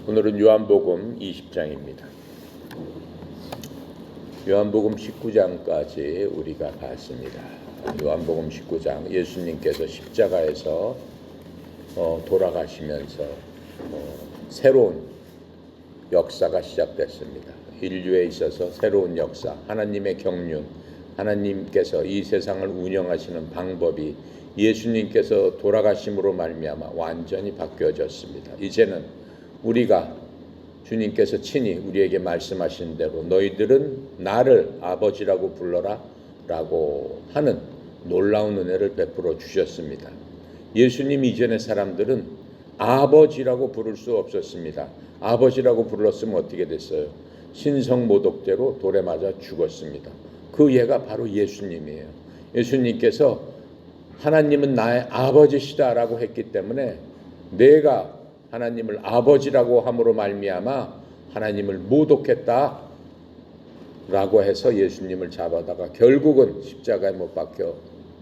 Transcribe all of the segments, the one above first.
오늘은 요한복음 20장입니다. 요한복음 19장까지 우리가 봤습니다. 요한복음 19장, 예수님께서 십자가에서 돌아가시면서 새로운 역사가 시작됐습니다. 인류에 있어서 새로운 역사, 하나님의 경륜, 하나님께서 이 세상을 운영하시는 방법이 예수님께서 돌아가심으로 말미암아 완전히 바뀌어졌습니다. 이제는 우리가 주님께서 친히 우리에게 말씀하신 대로 너희들은 나를 아버지라고 불러라 라고 하는 놀라운 은혜를 베풀어 주셨습니다. 예수님 이전의 사람들은 아버지라고 부를 수 없었습니다. 아버지라고 불렀으면 어떻게 됐어요? 신성모독죄로 돌에 맞아 죽었습니다. 그 예가 바로 예수님이에요. 예수님께서 하나님은 나의 아버지시다라고 했기 때문에 내가 하나님을 아버지라고 함으로 말미암아 하나님을 모독했다 라고 해서 예수님을 잡아다가 결국은 십자가에 못 박혀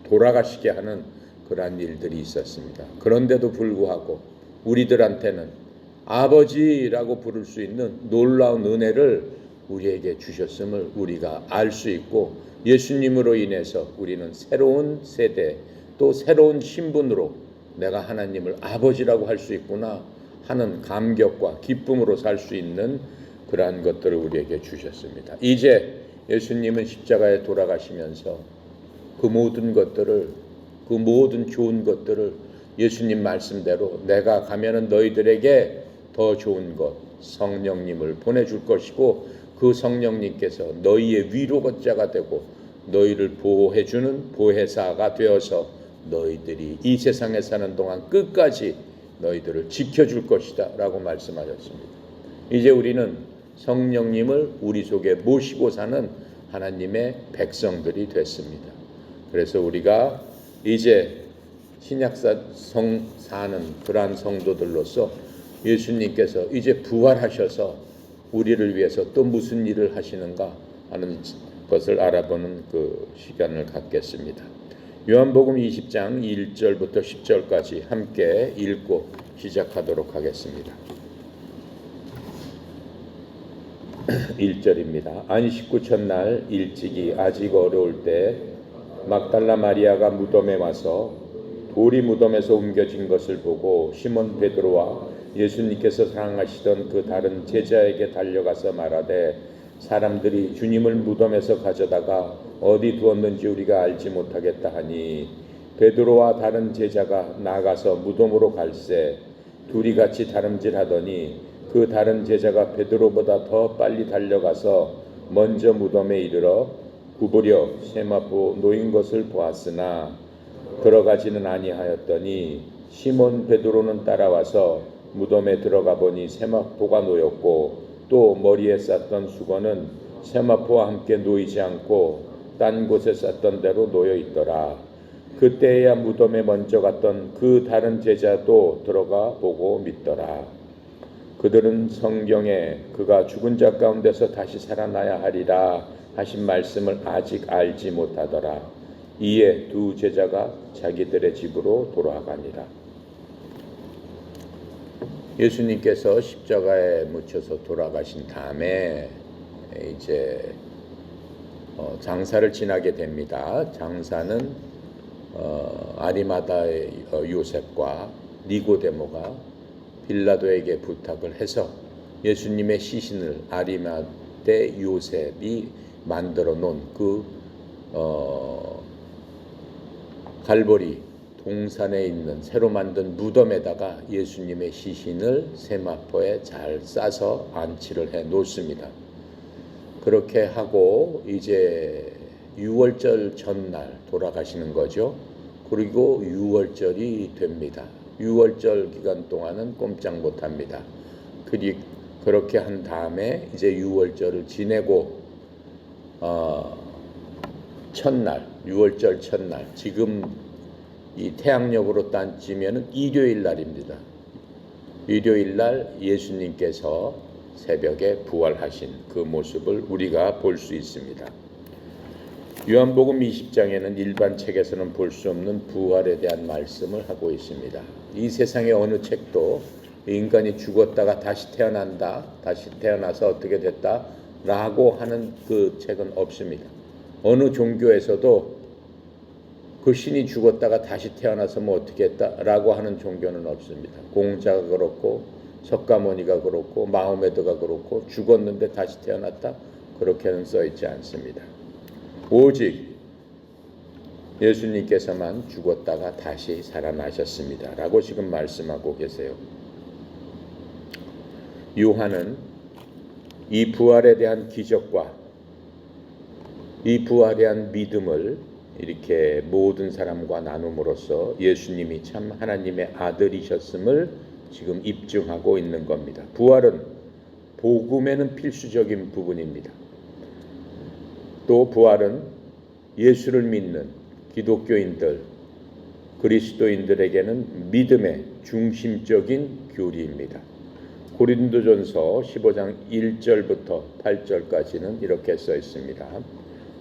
돌아가시게 하는 그러한 일들이 있었습니다. 그런데도 불구하고 우리들한테는 아버지라고 부를 수 있는 놀라운 은혜를 우리에게 주셨음을 우리가 알 수 있고, 예수님으로 인해서 우리는 새로운 세대 또 새로운 신분으로 내가 하나님을 아버지라고 할 수 있구나 하는 감격과 기쁨으로 살 수 있는 그러한 것들을 우리에게 주셨습니다. 이제 예수님은 십자가에 돌아가시면서 그 모든 것들을, 그 모든 좋은 것들을 예수님 말씀대로 내가 가면은 너희들에게 더 좋은 것, 성령님을 보내줄 것이고 그 성령님께서 너희의 위로자가 되고 너희를 보호해주는 보혜사가 되어서 너희들이 이 세상에 사는 동안 끝까지 너희들을 지켜줄 것이다 라고 말씀하셨습니다. 이제 우리는 성령님을 우리 속에 모시고 사는 하나님의 백성들이 됐습니다. 그래서 우리가 이제 신약사 사는 그러한 성도들로서 예수님께서 이제 부활하셔서 우리를 위해서 또 무슨 일을 하시는가 하는 것을 알아보는 그 시간을 갖겠습니다. 요한복음 20장 1절부터 10절까지 함께 읽고 시작하도록 하겠습니다. 1절입니다. 안식 후 첫날 일찍이 아직 어려울 때 막달라 마리아가 무덤에 와서 돌이 무덤에서 옮겨진 것을 보고 시몬 베드로와 예수님께서 사랑하시던 그 다른 제자에게 달려가서 말하되 사람들이 주님을 무덤에서 가져다가 어디 두었는지 우리가 알지 못하겠다 하니 베드로와 다른 제자가 나가서 무덤으로 갈새 둘이 같이 다름질하더니 그 다른 제자가 베드로보다 더 빨리 달려가서 먼저 무덤에 이르러 구부려 세마포 놓인 것을 보았으나 들어가지는 아니하였더니 시몬 베드로는 따라와서 무덤에 들어가 보니 세마포가 놓였고 또 머리에 쌌던 수건은 세마포와 함께 놓이지 않고 딴 곳에 쌌던 대로 놓여 있더라. 그때야 무덤에 먼저 갔던 그 다른 제자도 들어가 보고 믿더라. 그들은 성경에 그가 죽은 자 가운데서 다시 살아나야 하리라 하신 말씀을 아직 알지 못하더라. 이에 두 제자가 자기들의 집으로 돌아가니라. 예수님께서 십자가에 묻혀서 돌아가신 다음에 이제 장사를 지나게 됩니다. 장사는 아리마다의 요셉과 니고데모가 빌라도에게 부탁을 해서 예수님의 시신을 아리마대 요셉이 만들어 놓은 그 갈보리 동산에 있는 새로 만든 무덤에다가 예수님의 시신을 세마포에 잘 싸서 안치를 해 놓습니다. 그렇게 하고 이제 유월절 전날 돌아가시는 거죠. 그리고 유월절이 됩니다. 유월절 기간 동안은 꼼짝 못합니다. 그렇게 한 다음에 이제 유월절을 지내고 첫날, 유월절 첫날, 지금 이 태양력으로 따지면 일요일 날입니다. 일요일 날 예수님께서 새벽에 부활하신 그 모습을 우리가 볼 수 있습니다. 요한복음 20장에는 일반 책에서는 볼 수 없는 부활에 대한 말씀을 하고 있습니다. 이 세상의 어느 책도 인간이 죽었다가 다시 태어난다, 다시 태어나서 어떻게 됐다 라고 하는 그 책은 없습니다. 어느 종교에서도 그 신이 죽었다가 다시 태어나서 뭐 어떻게 했다라고 하는 종교는 없습니다. 공자가 그렇고 석가모니가 그렇고 마호메드가 그렇고 죽었는데 다시 태어났다 그렇게는 써있지 않습니다. 오직 예수님께서만 죽었다가 다시 살아나셨습니다 라고 지금 말씀하고 계세요. 요한은 이 부활에 대한 기적과 이 부활에 대한 믿음을 이렇게 모든 사람과 나눔으로써 예수님이 참 하나님의 아들이셨음을 지금 입증하고 있는 겁니다. 부활은 복음에는 필수적인 부분입니다. 또 부활은 예수를 믿는 기독교인들, 그리스도인들에게는 믿음의 중심적인 교리입니다. 고린도전서 15장 1절부터 8절까지는 이렇게 써 있습니다.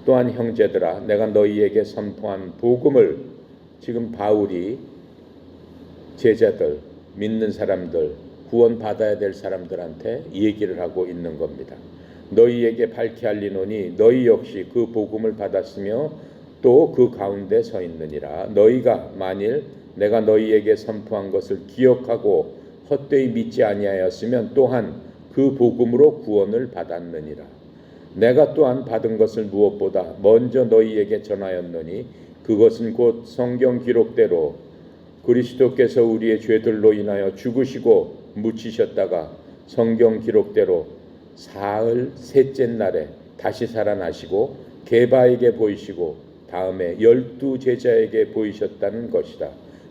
또한 형제들아, 내가 너희에게 선포한 복음을, 지금 바울이 제자들, 믿는 사람들, 구원받아야 될 사람들한테 얘기를 하고 있는 겁니다. 너희에게 밝히 알리노니 너희 역시 그 복음을 받았으며 또 그 가운데 서 있느니라. 너희가 만일 내가 너희에게 선포한 것을 기억하고 헛되이 믿지 아니하였으면 또한 그 복음으로 구원을 받았느니라. 내가 또한 받은 것을 무엇보다 먼저 너희에게 전하였노니 그것은 곧 성경 기록대로 그리스도께서 우리의 죄들로 인하여 죽으시고 묻히셨다가 성경 기록대로 사흘 셋째 날에 다시 살아나시고 게바에게 보이시고 다음에 12 제자에게 보이셨다는 것이다.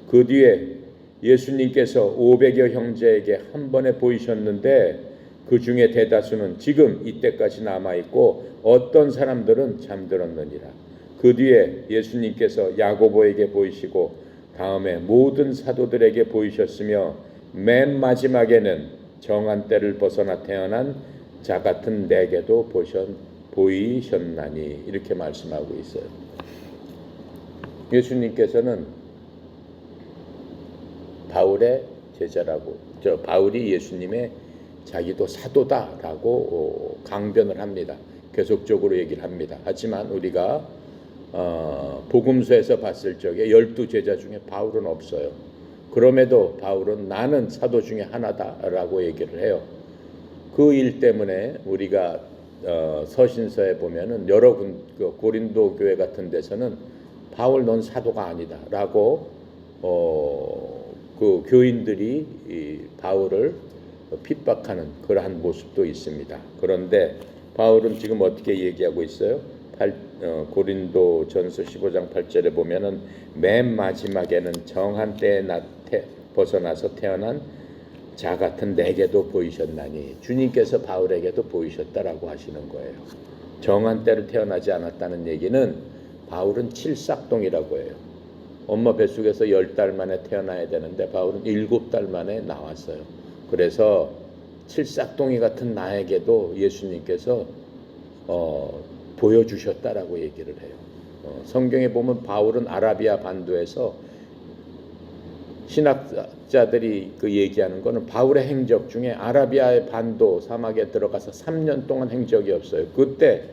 그 뒤에 예수님께서 500여 형제에게 한 번에 보이셨는데 그 중에 대다수는 지금 이때까지 남아있고 어떤 사람들은 잠들었느니라. 그 뒤에 예수님께서 야고보에게 보이시고 다음에 모든 사도들에게 보이셨으며 맨 마지막에는 정한 때를 벗어나 태어난 자 같은 내게도 보이셨나니 이렇게 말씀하고 있어요. 예수님께서는 바울의 제자라고, 바울이 예수님의 자기도 사도다라고 강변을 합니다. 계속적으로 얘기를 합니다. 하지만 우리가 복음서에서 봤을 적에 12 제자 중에 바울은 없어요. 그럼에도 바울은 나는 사도 중에 하나다라고 얘기를 해요. 그 일 때문에 우리가 서신서에 보면은 여러 고린도 교회 같은 데서는 바울 넌 사도가 아니다라고 그 교인들이 이 바울을 핍박하는 그러한 모습도 있습니다. 그런데 바울은 지금 어떻게 얘기하고 있어요? 고린도 전서 15장 8절에 보면은 맨 마지막에는 정한 때에 벗어나서 태어난 자 같은 내게도 보이셨나니, 주님께서 바울에게도 보이셨다라고 하시는 거예요. 정한 때를 태어나지 않았다는 얘기는 바울은 칠삭동이라고 해요. 엄마 뱃속에서 10달 만에 태어나야 되는데 바울은 7달 만에 나왔어요. 그래서 칠삭동이 같은 나에게도 예수님께서 보여주셨다라고 얘기를 해요. 성경에 보면 바울은 아라비아 반도에서 신학자들이 그 얘기하는 거는 바울의 행적 중에 아라비아의 반도 사막에 들어가서 3년 동안 행적이 없어요. 그때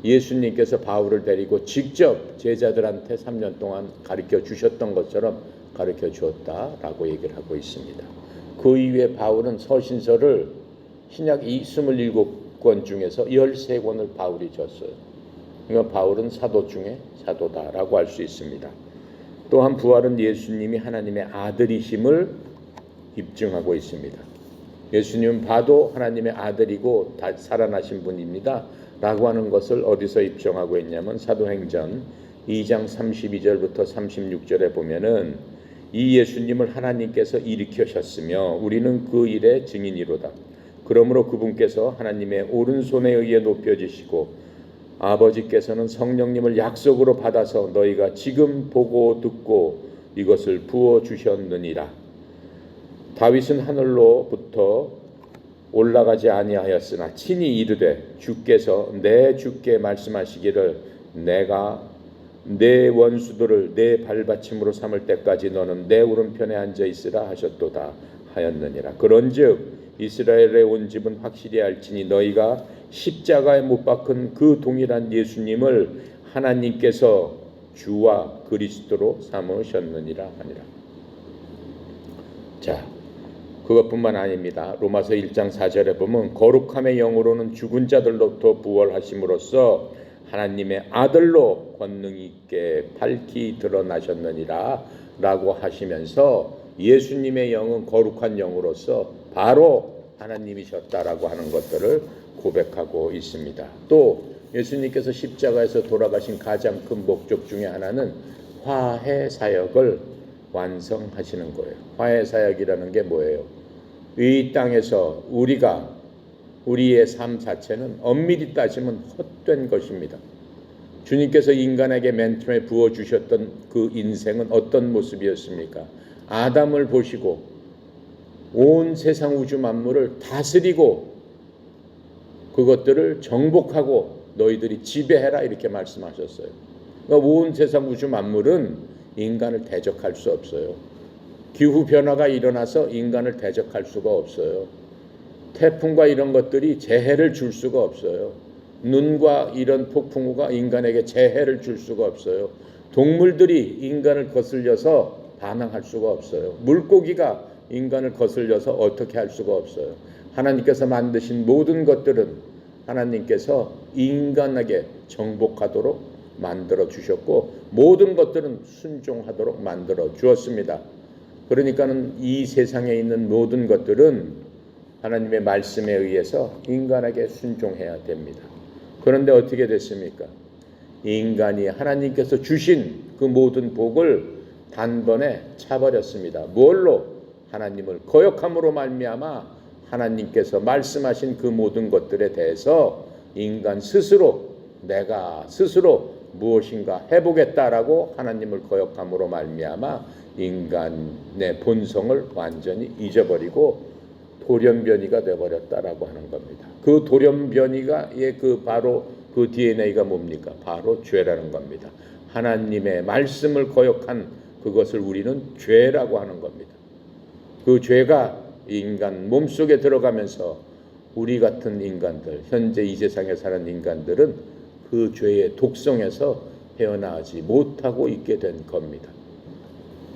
예수님께서 바울을 데리고 직접 제자들한테 3년 동안 가르쳐 주셨던 것처럼 가르쳐 주었다라고 얘기를 하고 있습니다. 그 이후에 바울은 서신서를 신약 27권 중에서 13권을 바울이 줬어요. 그러니까 바울은 사도 중에 사도다라고 할 수 있습니다. 또한 부활은 예수님이 하나님의 아들이심을 입증하고 있습니다. 예수님은 봐도 하나님의 아들이고 살아나신 분입니다 라고 하는 것을 어디서 입증하고 있냐면 사도행전 2장 32절부터 36절에 보면은 이 예수님을 하나님께서 일으키셨으며 우리는 그 일의 증인이로다. 그러므로 그분께서 하나님의 오른손에 의해 높여지시고 아버지께서는 성령님을 약속으로 받아서 너희가 지금 보고 듣고 이것을 부어주셨느니라. 다윗은 하늘로부터 올라가지 아니하였으나 친히 이르되 주께서 내 주께 말씀하시기를 내가 내 원수들을 내 발받침으로 삼을 때까지 너는 내 오른편에 앉아 있으라 하셨도다 하였느니라. 그런즉 이스라엘의 온 집은 확실히 알지니 너희가 십자가에 못 박힌 그 동일한 예수님을 하나님께서 주와 그리스도로 삼으셨느니라 하니라. 자, 그것뿐만 아닙니다. 로마서 1장 4절에 보면 거룩함의 영으로는 죽은 자들로부터 부활하심으로써 하나님의 아들로 권능 있게 밝히 드러나셨느니라 라고 하시면서 예수님의 영은 거룩한 영으로서 바로 하나님이셨다라고 하는 것들을 고백하고 있습니다. 또 예수님께서 십자가에서 돌아가신 가장 큰 목적 중에 하나는 화해 사역을 완성하시는 거예요. 화해 사역이라는 게 뭐예요? 이 땅에서 우리의 삶 자체는 엄밀히 따지면 헛된 것입니다. 주님께서 인간에게 맨 처음에 부어주셨던 그 인생은 어떤 모습이었습니까? 아담을 보시고 온 세상 우주 만물을 다스리고 그것들을 정복하고 너희들이 지배해라 이렇게 말씀하셨어요. 그러니까 온 세상 우주 만물은 인간을 대적할 수 없어요. 기후 변화가 일어나서 인간을 대적할 수가 없어요. 태풍과 이런 것들이 재해를 줄 수가 없어요. 눈과 이런 폭풍우가 인간에게 재해를 줄 수가 없어요. 동물들이 인간을 거슬려서 반항할 수가 없어요. 물고기가 인간을 거슬려서 어떻게 할 수가 없어요. 하나님께서 만드신 모든 것들은 하나님께서 인간에게 정복하도록 만들어 주셨고 모든 것들은 순종하도록 만들어 주었습니다. 그러니까는 이 세상에 있는 모든 것들은 하나님의 말씀에 의해서 인간에게 순종해야 됩니다. 그런데 어떻게 됐습니까? 인간이 하나님께서 주신 그 모든 복을 단번에 차버렸습니다. 뭘로? 하나님을 거역함으로 말미암아 하나님께서 말씀하신 그 모든 것들에 대해서 인간 스스로 내가 스스로 무엇인가 해보겠다라고 하나님을 거역함으로 말미암아 인간의 본성을 완전히 잊어버리고 돌연변이가 되어버렸다라고 하는 겁니다. 그 돌연변이가의 바로 그 DNA가 뭡니까? 바로 죄라는 겁니다. 하나님의 말씀을 거역한 그것을 우리는 죄라고 하는 겁니다. 그 죄가 인간 몸속에 들어가면서 우리 같은 인간들, 현재 이 세상에 사는 인간들은 그 죄의 독성에서 헤어나오지 못하고 있게 된 겁니다.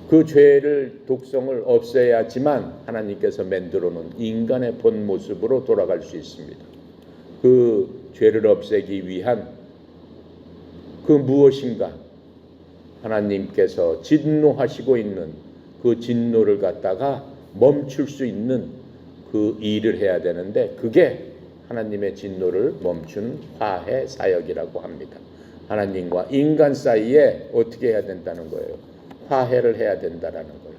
그 죄를 독성을 없애야지만 하나님께서 만들어 놓은 인간의 본 모습으로 돌아갈 수 있습니다. 그 죄를 없애기 위한 그 무엇인가 하나님께서 진노하시고 있는 그 진노를 갖다가 멈출 수 있는 그 일을 해야 되는데 그게 하나님의 진노를 멈추는 화해 사역이라고 합니다. 하나님과 인간 사이에 어떻게 해야 된다는 거예요? 화해를 해야 된다라는 거예요.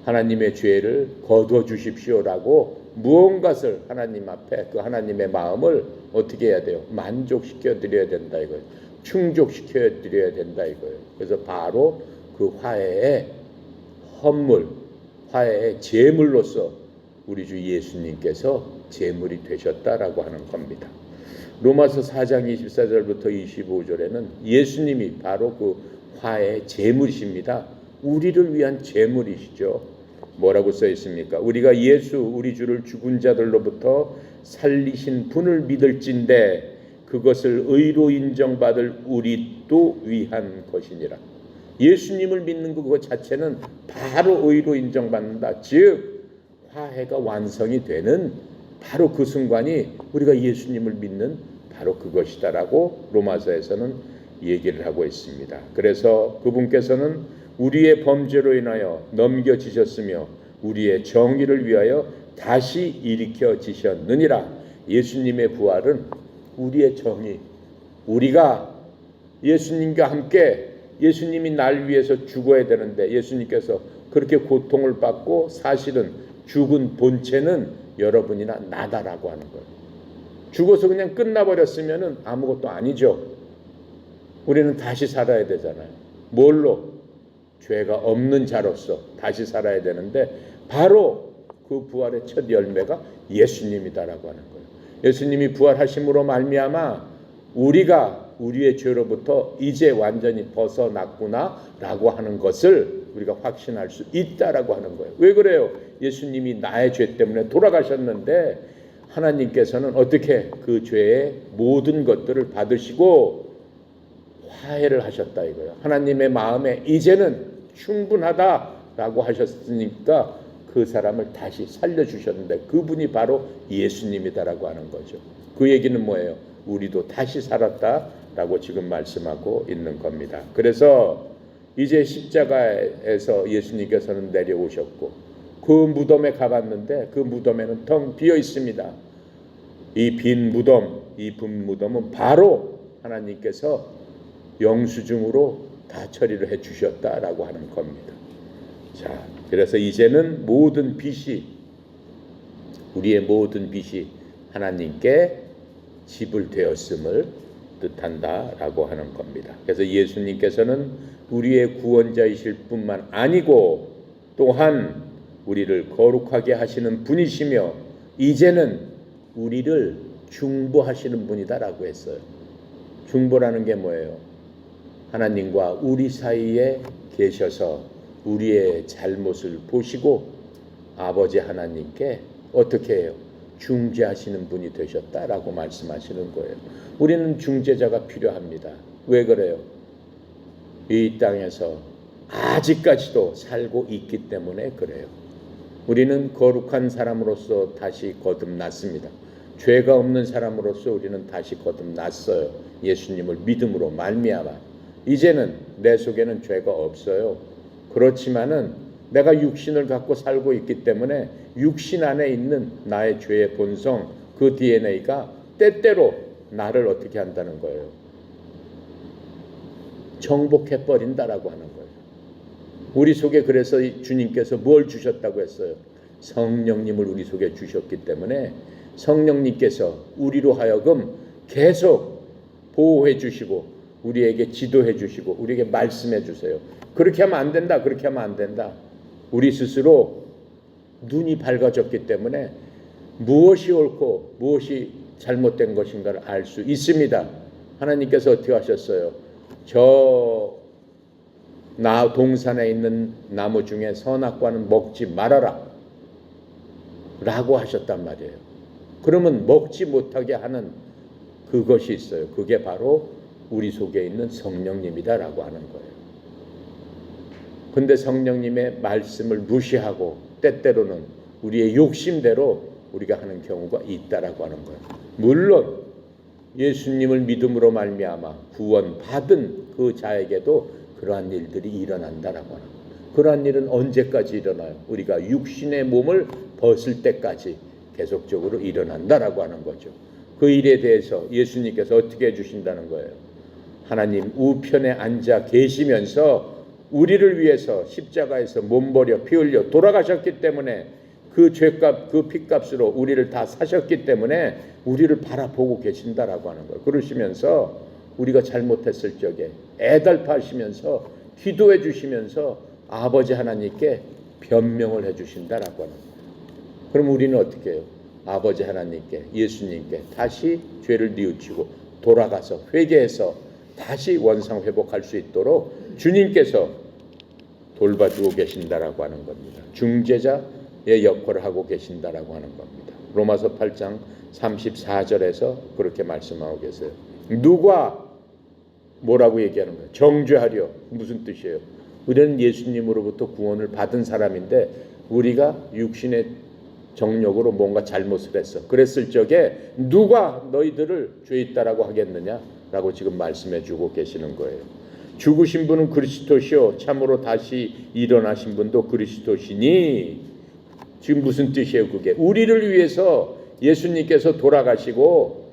하나님의 죄를 거두어 주십시오라고 무언가를 하나님 앞에 그 하나님의 마음을 어떻게 해야 돼요? 만족시켜 드려야 된다 이거예요. 충족시켜 드려야 된다 이거예요. 그래서 바로 그 화해의 헌물, 화해의 제물로서 우리 주 예수님께서 제물이 되셨다라고 하는 겁니다. 로마서 4장 24절부터 25절에는 예수님이 바로 그 화해의 제물이십니다. 우리를 위한 제물이시죠. 뭐라고 써 있습니까? 우리가 예수 우리 주를 죽은 자들로부터 살리신 분을 믿을진대 그것을 의로 인정받을 우리도 위한 것이니라. 예수님을 믿는 그것 자체는 바로 의로 인정받는다. 즉 화해가 완성이 되는 바로 그 순간이 우리가 예수님을 믿는 바로 그것이다라고 로마서에서는 얘기를 하고 있습니다. 그래서 그분께서는 우리의 범죄로 인하여 넘겨지셨으며 우리의 정의를 위하여 다시 일으켜지셨느니라. 예수님의 부활은 우리의 정의, 우리가 예수님과 함께 예수님이 날 위해서 죽어야 되는데 예수님께서 그렇게 고통을 받고 사실은 죽은 본체는 여러분이나 나다라고 하는 거예요. 죽어서 그냥 끝나버렸으면 아무것도 아니죠. 우리는 다시 살아야 되잖아요. 뭘로? 죄가 없는 자로서 다시 살아야 되는데 바로 그 부활의 첫 열매가 예수님이다라고 하는 거예요. 예수님이 부활하심으로 말미암아 우리가 우리의 죄로부터 이제 완전히 벗어났구나라고 하는 것을 우리가 확신할 수 있다라고 하는 거예요. 왜 그래요? 예수님이 나의 죄 때문에 돌아가셨는데 하나님께서는 어떻게 그 죄의 모든 것들을 받으시고 화해를 하셨다 이거예요. 하나님의 마음에 이제는 충분하다라고 하셨으니까 그 사람을 다시 살려주셨는데 그분이 바로 예수님이다라고 하는 거죠. 그 얘기는 뭐예요? 우리도 다시 살았다라고 지금 말씀하고 있는 겁니다. 그래서 이제 십자가에서 예수님께서는 내려오셨고 그 무덤에 가봤는데 그 무덤에는 텅 비어 있습니다. 이 빈 무덤, 이 빈 무덤은 바로 하나님께서 영수증으로 다 처리를 해 주셨다라고 하는 겁니다. 자, 그래서 이제는 모든 빚이 우리의 모든 빚이 하나님께 지불되었음을 뜻한다라고 하는 겁니다. 그래서 예수님께서는 우리의 구원자이실 뿐만 아니고 또한 우리를 거룩하게 하시는 분이시며 이제는 우리를 중보하시는 분이다라고 했어요. 중보라는 게 뭐예요? 하나님과 우리 사이에 계셔서 우리의 잘못을 보시고 아버지 하나님께 어떻게 해요? 중재하시는 분이 되셨다라고 말씀하시는 거예요. 우리는 중재자가 필요합니다. 왜 그래요? 이 땅에서 아직까지도 살고 있기 때문에 그래요. 우리는 거룩한 사람으로서 다시 거듭났습니다. 죄가 없는 사람으로서 우리는 다시 거듭났어요. 예수님을 믿음으로 말미암아. 이제는 내 속에는 죄가 없어요. 그렇지만은 내가 육신을 갖고 살고 있기 때문에 육신 안에 있는 나의 죄의 본성, 그 DNA가 때때로 나를 어떻게 한다는 거예요? 정복해버린다라고 하는 거예요. 우리 속에 그래서 주님께서 뭘 주셨다고 했어요? 성령님을 우리 속에 주셨기 때문에 성령님께서 우리로 하여금 계속 보호해 주시고 우리에게 지도해 주시고 우리에게 말씀해 주세요. 그렇게 하면 안 된다. 그렇게 하면 안 된다. 우리 스스로 눈이 밝아졌기 때문에 무엇이 옳고 무엇이 잘못된 것인가를 알 수 있습니다. 하나님께서 어떻게 하셨어요? 저 동산에 있는 나무 중에 선악과는 먹지 말아라 라고 하셨단 말이에요. 그러면 먹지 못하게 하는 그것이 있어요. 그게 바로 우리 속에 있는 성령님이다라고 하는 거예요. 근데 성령님의 말씀을 무시하고 때때로는 우리의 욕심대로 우리가 하는 경우가 있다라고 하는 거예요. 물론 예수님을 믿음으로 말미암아 구원받은 그 자에게도 그러한 일들이 일어난다라고 하는 거예요. 그러한 일은 언제까지 일어나요? 우리가 육신의 몸을 벗을 때까지 계속적으로 일어난다라고 하는 거죠. 그 일에 대해서 예수님께서 어떻게 해주신다는 거예요? 하나님 우편에 앉아 계시면서 우리를 위해서 십자가에서 몸버려 피 흘려 돌아가셨기 때문에 그 죄값 그 피값으로 우리를 다 사셨기 때문에 우리를 바라보고 계신다라고 하는 거예요. 그러시면서 우리가 잘못했을 적에 애달파하시면서 기도해 주시면서 아버지 하나님께 변명을 해 주신다라고 하는 거예요. 그럼 우리는 어떻게 해요? 아버지 하나님께 예수님께 다시 죄를 뉘우치고 돌아가서 회개해서 다시 원상 회복할 수 있도록 주님께서 돌봐주고 계신다라고 하는 겁니다. 중재자의 역할을 하고 계신다라고 하는 겁니다. 로마서 8장 34절에서 그렇게 말씀하고 계세요. 누가 뭐라고 얘기하는 거예요? 정죄하려. 무슨 뜻이에요? 우리는 예수님으로부터 구원을 받은 사람인데 우리가 육신의 정력으로 뭔가 잘못을 했어. 그랬을 적에 누가 너희들을 죄 있다라고 하겠느냐라고 지금 말씀해 주고 계시는 거예요. 죽으신 분은 그리스도시요 참으로 다시 일어나신 분도 그리스도시니 지금 무슨 뜻이에요? 그게 우리를 위해서 예수님께서 돌아가시고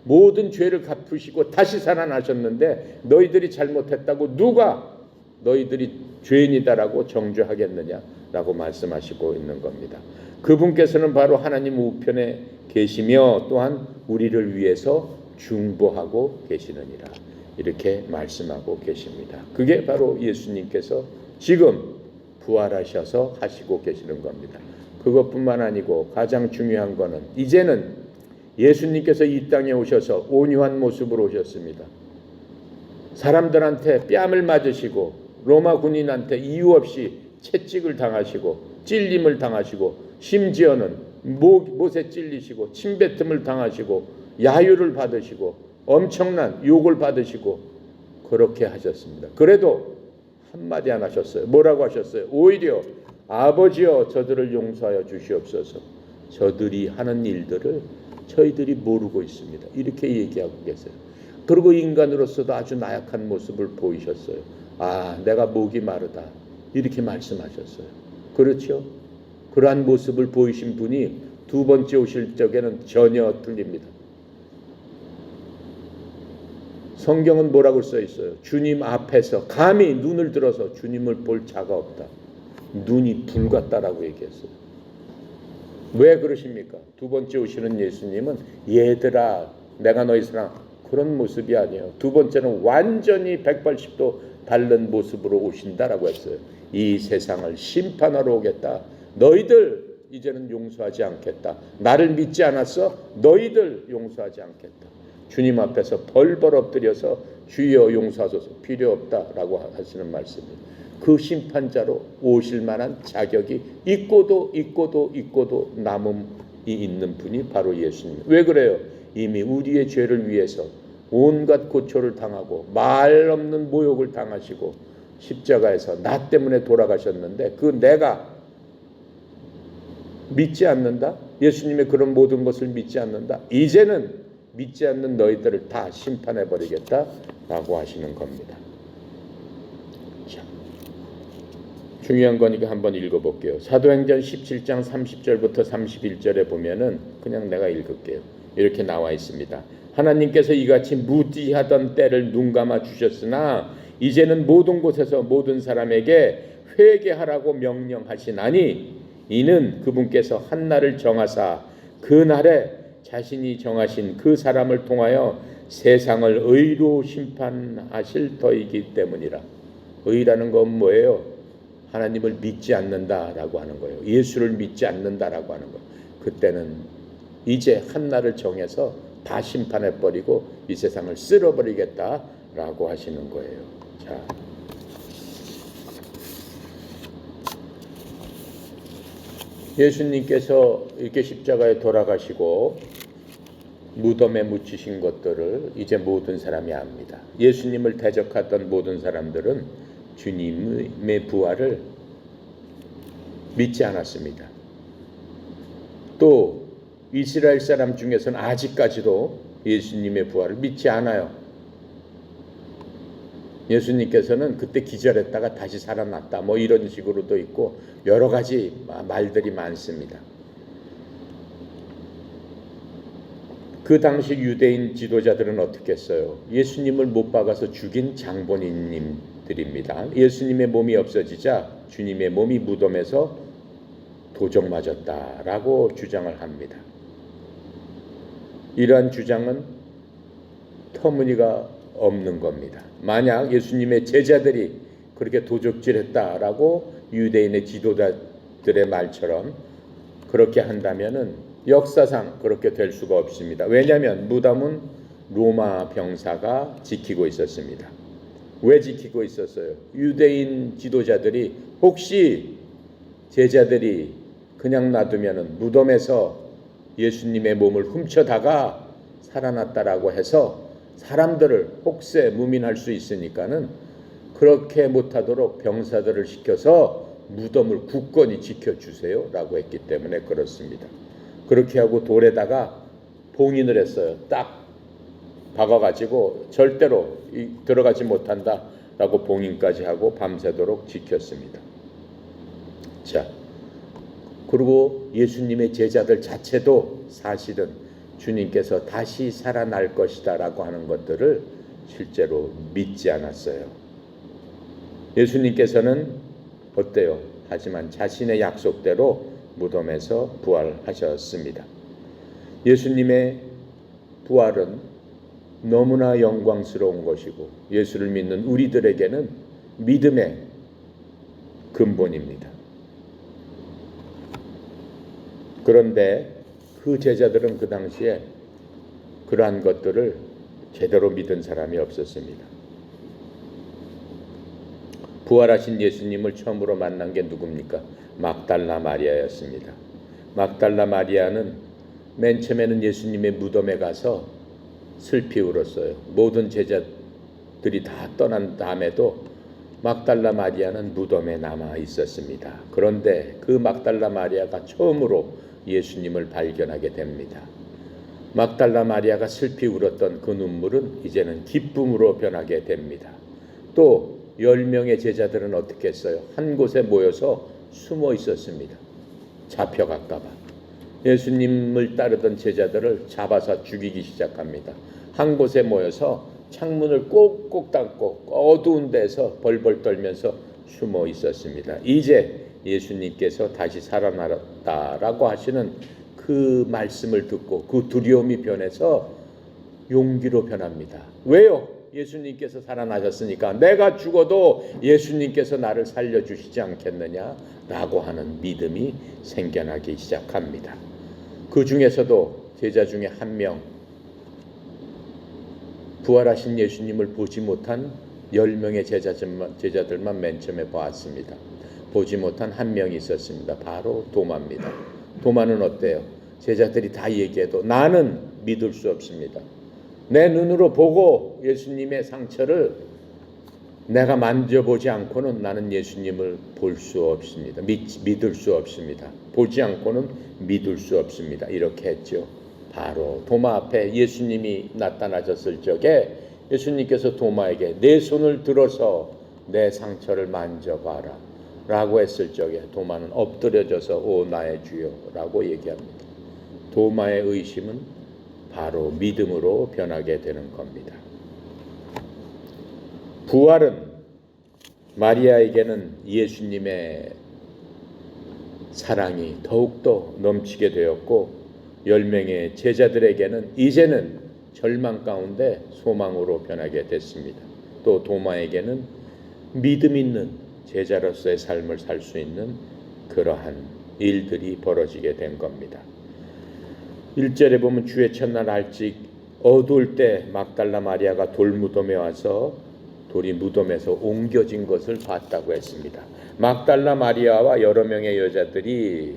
모든 죄를 갚으시고 다시 살아나셨는데 너희들이 잘못했다고 누가 너희들이 죄인이다라고 정죄하겠느냐라고 말씀하시고 있는 겁니다. 그분께서는 바로 하나님 우편에 계시며 또한 우리를 위해서 중보하고 계시느니라 이렇게 말씀하고 계십니다. 그게 바로 예수님께서 지금 부활하셔서 하시고 계시는 겁니다. 그것뿐만 아니고 가장 중요한 거는 이제는 예수님께서 이 땅에 오셔서 온유한 모습으로 오셨습니다. 사람들한테 뺨을 맞으시고 로마 군인한테 이유 없이 채찍을 당하시고 찔림을 당하시고 심지어는 못에 찔리시고 침뱉음을 당하시고 야유를 받으시고 엄청난 욕을 받으시고 그렇게 하셨습니다. 그래도 한마디 안 하셨어요. 뭐라고 하셨어요? 오히려 아버지여 저들을 용서하여 주시옵소서. 저들이 하는 일들을 저희들이 모르고 있습니다. 이렇게 얘기하고 계세요. 그리고 인간으로서도 아주 나약한 모습을 보이셨어요. 아, 내가 목이 마르다. 이렇게 말씀하셨어요. 그렇죠? 그러한 모습을 보이신 분이 두 번째 오실 적에는 전혀 틀립니다. 성경은 뭐라고 써 있어요? 주님 앞에서 감히 눈을 들어서 주님을 볼 자가 없다. 눈이 불 같다라고 얘기했어요. 왜 그러십니까? 두 번째 오시는 예수님은 얘들아 내가 너희 사랑 그런 모습이 아니에요. 두 번째는 완전히 180도 다른 모습으로 오신다라고 했어요. 이 세상을 심판하러 오겠다. 너희들 이제는 용서하지 않겠다. 나를 믿지 않았어? 너희들 용서하지 않겠다. 주님 앞에서 벌벌 엎드려서 주여 용서하소서 필요 없다라고 하시는 말씀이에요. 그 심판자로 오실 만한 자격이 있고도 남음이 있는 분이 바로 예수님. 왜 그래요? 이미 우리의 죄를 위해서 온갖 고초를 당하고 말 없는 모욕을 당하시고 십자가에서 나 때문에 돌아가셨는데 그 내가 믿지 않는다? 예수님의 그런 모든 것을 믿지 않는다? 이제는 믿지 않는 너희들을 다 심판해버리겠다라고 하시는 겁니다. 자, 중요한 거니까 한번 읽어볼게요. 사도행전 17장 30절부터 31절에 보면은 그냥 내가 읽을게요. 이렇게 나와 있습니다. 하나님께서 이같이 무지하던 때를 눈감아 주셨으나 이제는 모든 곳에서 모든 사람에게 회개하라고 명령하시나니 이는 그분께서 한 날을 정하사 그 날에 자신이 정하신 그 사람을 통하여 세상을 의로 심판하실 터이기 때문이라. 의라는 건 뭐예요? 하나님을 믿지 않는다라고 하는 거예요. 예수를 믿지 않는다라고 하는 거예요. 그때는 이제 한 날을 정해서 다 심판해버리고 이 세상을 쓸어버리겠다라고 하시는 거예요. 자, 예수님께서 이렇게 십자가에 돌아가시고 무덤에 묻히신 것들을 이제 모든 사람이 압니다. 예수님을 대적하던 모든 사람들은 주님의 부활을 믿지 않았습니다. 또 이스라엘 사람 중에서는 아직까지도 예수님의 부활을 믿지 않아요. 예수님께서는 그때 기절했다가 다시 살아났다 뭐 이런 식으로도 있고 여러 가지 말들이 많습니다. 그 당시 유대인 지도자들은 어떻게 했어요? 예수님을 못 박아서 죽인 장본인님들입니다. 예수님의 몸이 없어지자 주님의 몸이 무덤에서 도적 맞았다라고 주장을 합니다. 이러한 주장은 터무니가 없는 겁니다. 만약 예수님의 제자들이 그렇게 도적질했다라고 유대인의 지도자들의 말처럼 그렇게 한다면은 역사상 그렇게 될 수가 없습니다. 왜냐하면 무덤은 로마 병사가 지키고 있었습니다. 왜 지키고 있었어요? 유대인 지도자들이 혹시 제자들이 그냥 놔두면은 무덤에서 예수님의 몸을 훔쳐다가 살아났다라고 해서 사람들을 혹세 무민할 수 있으니까는 그렇게 못하도록 병사들을 시켜서 무덤을 굳건히 지켜주세요 라고 했기 때문에 그렇습니다. 그렇게 하고 돌에다가 봉인을 했어요. 딱 박아가지고 절대로 들어가지 못한다 라고 봉인까지 하고 밤새도록 지켰습니다. 자, 그리고 예수님의 제자들 자체도 사실은 주님께서 다시 살아날 것이다 라고 하는 것들을 실제로 믿지 않았어요. 예수님께서는 어때요? 하지만 자신의 약속대로 무덤에서 부활하셨습니다. 예수님의 부활은 너무나 영광스러운 것이고 예수를 믿는 우리들에게는 믿음의 근본입니다. 그런데 그 제자들은 그 당시에 그러한 것들을 제대로 믿은 사람이 없었습니다. 부활하신 예수님을 처음으로 만난 게 누굽니까? 막달라 마리아였습니다. 막달라 마리아는 맨 처음에는 예수님의 무덤에 가서 슬피 울었어요. 모든 제자들이 다 떠난 다음에도 막달라 마리아는 무덤에 남아 있었습니다. 그런데 그 막달라 마리아가 처음으로 예수님을 발견하게 됩니다. 막달라 마리아가 슬피 울었던 그 눈물은 이제는 기쁨으로 변하게 됩니다. 또 10명의 제자들은 어떻게 했어요? 한 곳에 모여서 숨어 있었습니다. 잡혀갈까 봐. 예수님을 따르던 제자들을 잡아서 죽이기 시작합니다. 한 곳에 모여서 창문을 꼭꼭 닫고 어두운 데서 벌벌 떨면서 숨어 있었습니다. 이제 예수님께서 다시 살아났다라고 하시는 그 말씀을 듣고 그 두려움이 변해서 용기로 변합니다. 왜요? 예수님께서 살아나셨으니까 내가 죽어도 예수님께서 나를 살려주시지 않겠느냐라고 하는 믿음이 생겨나기 시작합니다. 그 중에서도 제자 중에 한 명, 부활하신 예수님을 보지 못한 10명의 제자들만 맨 처음에 보았습니다. 보지 못한 한 명이 있었습니다. 바로 도마입니다. 도마는 어때요? 제자들이 다 얘기해도 나는 믿을 수 없습니다. 내 눈으로 보고 예수님의 상처를 내가 만져보지 않고는 나는 예수님을 볼 수 없습니다. 믿을 수 없습니다. 보지 않고는 믿을 수 없습니다. 이렇게 했죠. 바로 도마 앞에 예수님이 나타나셨을 적에 예수님께서 도마에게 내 손을 들어서 내 상처를 만져봐라 라고 했을 적에 도마는 엎드려져서 오 나의 주여 라고 얘기합니다. 도마의 의심은 바로 믿음으로 변하게 되는 겁니다. 부활은 마리아에게는 예수님의 사랑이 더욱더 넘치게 되었고 10명의 제자들에게는 이제는 절망 가운데 소망으로 변하게 됐습니다. 또 도마에게는 믿음 있는 제자로서의 삶을 살 수 있는 그러한 일들이 벌어지게 된 겁니다. 1절에 보면 주의 첫날 일찍 어두울 때 막달라 마리아가 돌무덤에 와서 돌이 무덤에서 옮겨진 것을 봤다고 했습니다. 막달라 마리아와 여러 명의 여자들이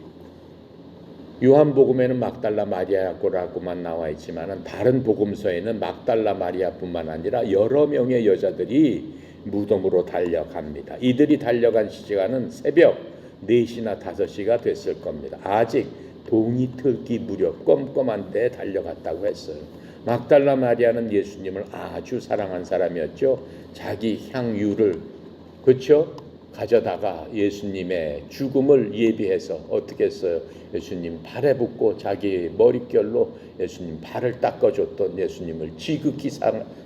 요한복음에는 막달라 마리아라고만 나와 있지만 다른 복음서에는 막달라 마리아뿐만 아니라 여러 명의 여자들이 무덤으로 달려갑니다. 이들이 달려간 시간은 새벽 4시나 5시가 됐을 겁니다. 아직 동이 틀기 무렵 껌껌한 데 달려갔다고 했어요. 막달라 마리아는 예수님을 아주 사랑한 사람이었죠. 자기 향유를 그렇죠? 가져다가 예수님의 죽음을 예비해서 어떻게 했어요? 예수님 발에 붓고 자기 머릿결로 예수님 발을 닦아줬던 예수님을 지극히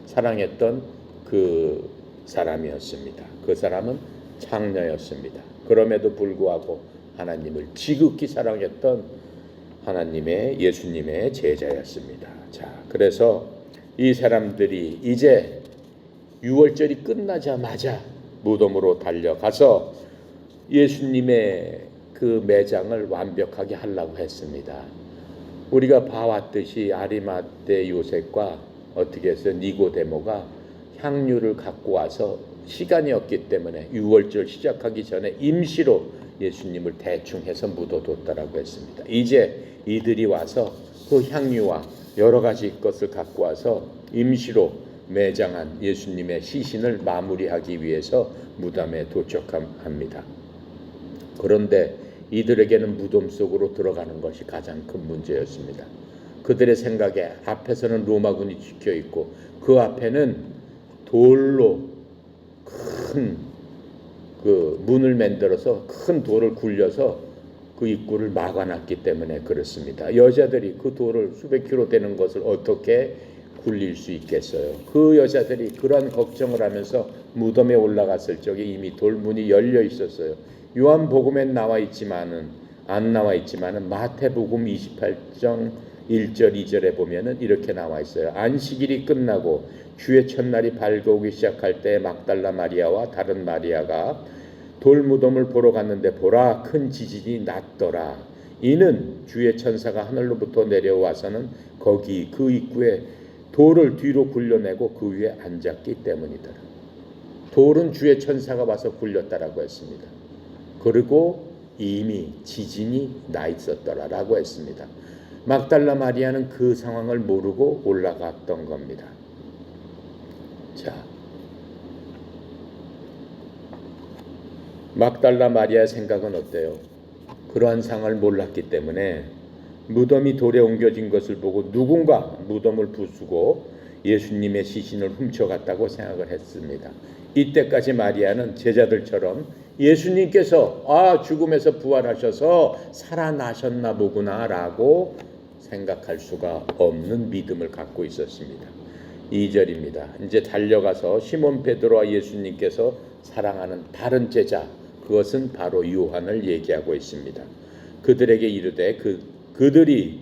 사랑했던 그 사람이었습니다. 그 사람은 창녀였습니다. 그럼에도 불구하고 하나님을 지극히 사랑했던 하나님의 예수님의 제자였습니다. 자, 그래서 이 사람들이 이제 유월절이 끝나자마자 무덤으로 달려가서 예수님의 그 매장을 완벽하게 하려고 했습니다. 우리가 봐왔듯이 아리마대 요셉과 어떻게 해서 니고데모가 향유를 갖고 와서 시간이 없기 때문에 유월절 시작하기 전에 임시로 예수님을 대충 해서 묻어뒀다라고 했습니다. 이제 이들이 와서 그 향유와 여러 가지 것을 갖고 와서 임시로 매장한 예수님의 시신을 마무리하기 위해서 무덤에 도착합니다. 그런데 이들에게는 무덤 속으로 들어가는 것이 가장 큰 문제였습니다. 그들의 생각에 앞에서는 로마군이 지켜 있고 그 앞에는 돌로 큰 그 문을 만들어서 큰 돌을 굴려서 그 입구를 막아놨기 때문에 그렇습니다. 여자들이 그 돌을 수백 킬로 되는 것을 어떻게 굴릴 수 있겠어요? 그 여자들이 그런 걱정을 하면서 무덤에 올라갔을 적에 이미 돌문이 열려 있었어요. 요한복음엔 안 나와 있지만은 마태복음 28장 1절 2절에 보면은 이렇게 나와 있어요. 안식일이 끝나고 주의 첫날이 밝아오기 시작할 때 막달라 마리아와 다른 마리아가 돌무덤을 보러 갔는데 보라 큰 지진이 났더라. 이는 주의 천사가 하늘로부터 내려와서는 거기 그 입구에 돌을 뒤로 굴려내고 그 위에 앉았기 때문이더라. 돌은 주의 천사가 와서 굴렸다라고 했습니다. 그리고 이미 지진이 나 있었더라라고 했습니다. 막달라 마리아는 그 상황을 모르고 올라갔던 겁니다. 자, 막달라 마리아의 생각은 어때요? 그러한 상황을 몰랐기 때문에 무덤이 돌에 옮겨진 것을 보고 누군가 무덤을 부수고 예수님의 시신을 훔쳐갔다고 생각을 했습니다. 이때까지 마리아는 제자들처럼 예수님께서 죽음에서 부활하셔서 살아나셨나 보구나 라고 생각할 수가 없는 믿음을 갖고 있었습니다. 2절입니다. 이제 달려가서 시몬 베드로와 예수님께서 사랑하는 다른 제자, 그것은 바로 요한을 얘기하고 있습니다. 그들에게 이르되 그들이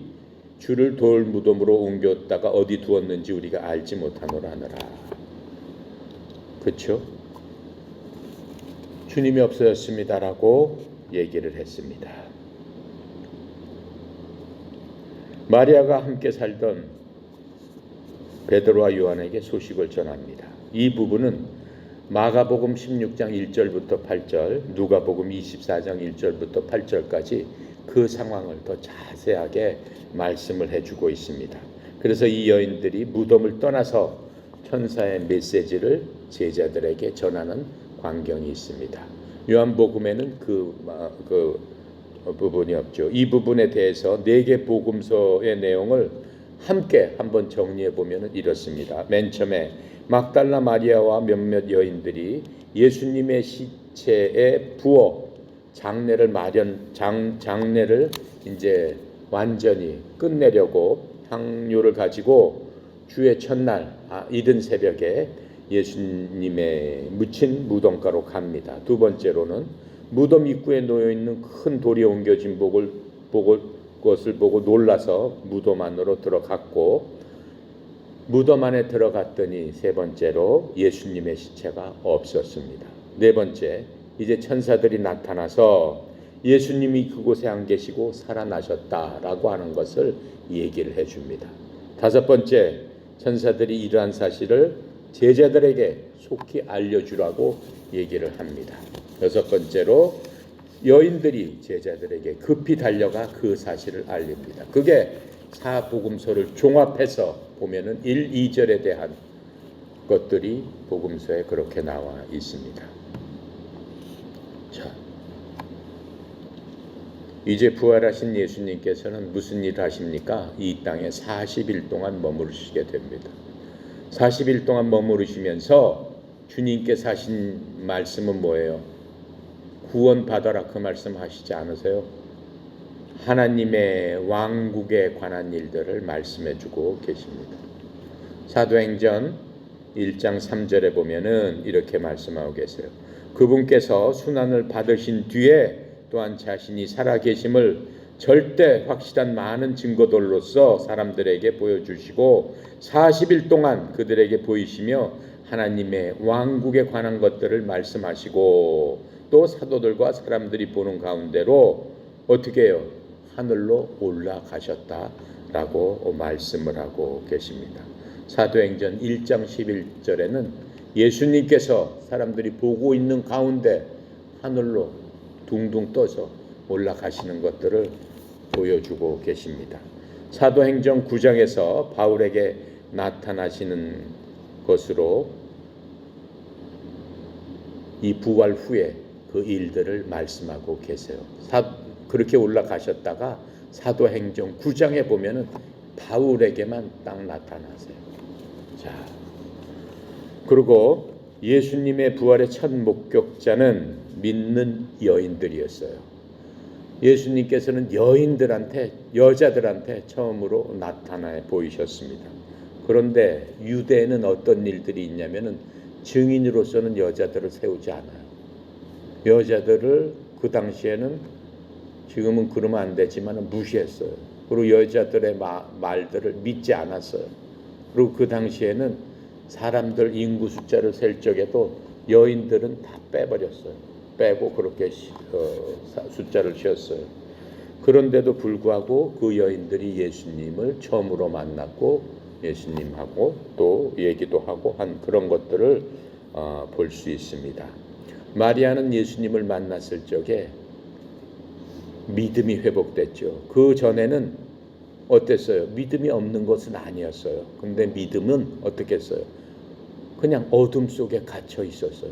주를 돌 무덤으로 옮겼다가 어디 두었는지 우리가 알지 못하노라 하느라. 그렇죠? 주님이 없어졌습니다라고 얘기를 했습니다. 마리아가 함께 살던 베드로와 요한에게 소식을 전합니다. 이 부분은 마가복음 16장 1절부터 8절, 누가복음 24장 1절부터 8절까지 그 상황을 더 자세하게 말씀을 해주고 있습니다. 그래서 이 여인들이 무덤을 떠나서 천사의 메시지를 제자들에게 전하는 광경이 있습니다. 요한복음에는 그 부분이 없죠. 이 부분에 대해서 4개 복음서의 내용을 함께 한번 정리해 보면 이렇습니다. 맨 처음에 막달라 마리아와 몇몇 여인들이 예수님의 시체에 부어 장례를 이제 완전히 끝내려고 향료를 가지고 주의 첫날 이른 새벽에 예수님의 묻힌 무덤가로 갑니다. 두 번째로는 무덤 입구에 놓여 있는 큰 돌이 옮겨진 것을 보고 놀라서 무덤 안으로 들어갔고, 무덤 안에 들어갔더니 세 번째로 예수님의 시체가 없었습니다. 네 번째, 이제 천사들이 나타나서 예수님이 그곳에 안 계시고 살아나셨다라고 하는 것을 얘기를 해줍니다. 다섯 번째, 천사들이 이러한 사실을 제자들에게 속히 알려주라고 얘기를 합니다. 여섯 번째로 여인들이 제자들에게 급히 달려가 그 사실을 알립니다. 그게 사복음서를 종합해서 보면은 1, 2절에 대한 것들이 복음서에 그렇게 나와 있습니다. 자, 이제 부활하신 예수님께서는 무슨 일을 하십니까? 이 땅에 40일 동안 머무르시게 됩니다. 40일 동안 머무르시면서 주님께서 하신 말씀은 뭐예요? 구원 받아라, 그 말씀 하시지 않으세요? 하나님의 왕국에 관한 일들을 말씀해 주고 계십니다. 사도행전 1장 3절에 보면은 이렇게 말씀하고 계세요. 그분께서 순환을 받으신 뒤에 또한 자신이 살아계심을 절대 확실한 많은 증거들로서 사람들에게 보여주시고 40일 동안 그들에게 보이시며 하나님의 왕국에 관한 것들을 말씀하시고 또 사도들과 사람들이 보는 가운데로 어떻게 해요? 하늘로 올라가셨다라고 말씀을 하고 계십니다. 사도행전 1장 11절에는 예수님께서 사람들이 보고 있는 가운데 하늘로 둥둥 떠서 올라가시는 것들을 보여주고 계십니다. 사도행전 9장에서 바울에게 나타나시는 것으로 이 부활 후에 그 일들을 말씀하고 계세요. 그렇게 올라가셨다가 사도행전 9장에 보면은 바울에게만 딱 나타나세요. 자, 그리고 예수님의 부활의 첫 목격자는 믿는 여인들이었어요. 예수님께서는 여자들한테 처음으로 나타나 보이셨습니다. 그런데 유대에는 어떤 일들이 있냐면은 증인으로서는 여자들을 세우지 않아요. 여자들을 그 당시에는, 지금은 그러면 안 되지만 무시했어요. 그리고 여자들의 말들을 믿지 않았어요. 그리고 그 당시에는 사람들 인구 숫자를 셀 적에도 여인들은 다 빼버렸어요. 빼고 그렇게 숫자를 쉬었어요. 그런데도 불구하고 그 여인들이 예수님을 처음으로 만났고 예수님하고 또 얘기도 하고 한 그런 것들을 볼 수 있습니다. 마리아는 예수님을 만났을 적에 믿음이 회복됐죠. 그 전에는 어땠어요? 믿음이 없는 것은 아니었어요. 근데 믿음은 어떻게 했어요? 그냥 어둠 속에 갇혀 있었어요.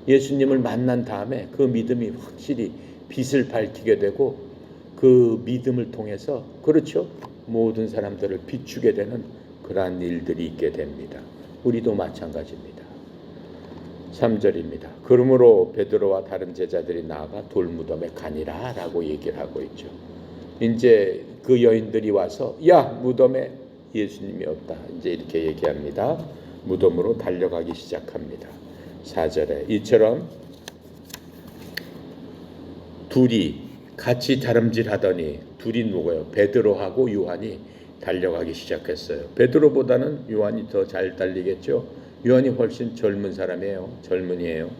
예수님을 만난 다음에 그 믿음이 확실히 빛을 밝히게 되고 그 믿음을 통해서 그렇죠? 모든 사람들을 비추게 되는 그러한 일들이 있게 됩니다. 우리도 마찬가지입니다. 3절입니다. 그러므로 베드로와 다른 제자들이 나아가 돌무덤에 가니라 라고 얘기를 하고 있죠. 이제 그 여인들이 와서 야 무덤에 예수님이 없다 이제 이렇게 얘기합니다. 무덤으로 달려가기 시작합니다. 4절에 이처럼 둘이 같이 다름질하더니 둘이 누구예요? 베드로하고 요한이 달려가기 시작했어요. 베드로보다는 요한이 더 잘 달리겠죠. 요한이 훨씬 젊은 사람이에요. 젊은이에요.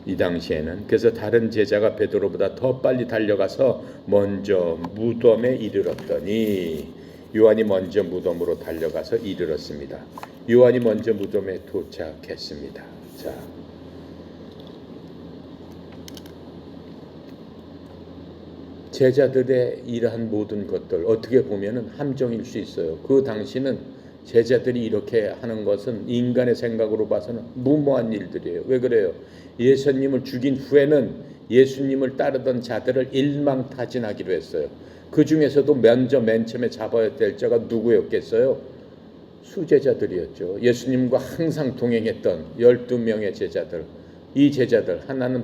이 당시에는. 그래서 다른 제자가 베드로보다 더 빨리 달려가서 먼저 무덤에 이르렀더니 요한이 먼저 무덤으로 달려가서 이르렀습니다. 요한이 먼저 무덤에 도착했습니다. 자, 제자들의 이러한 모든 것들 어떻게 보면은 함정일 수 있어요. 그 당시는 제자들이 이렇게 하는 것은 인간의 생각으로 봐서는 무모한 일들이에요. 왜 그래요? 예수님을 죽인 후에는 예수님을 따르던 자들을 일망타진하기로 했어요. 그 중에서도 먼저 맨 처음에 잡아야 될 자가 누구였겠어요? 수제자들이었죠. 예수님과 항상 동행했던 12명의 제자들. 이 제자들 하나는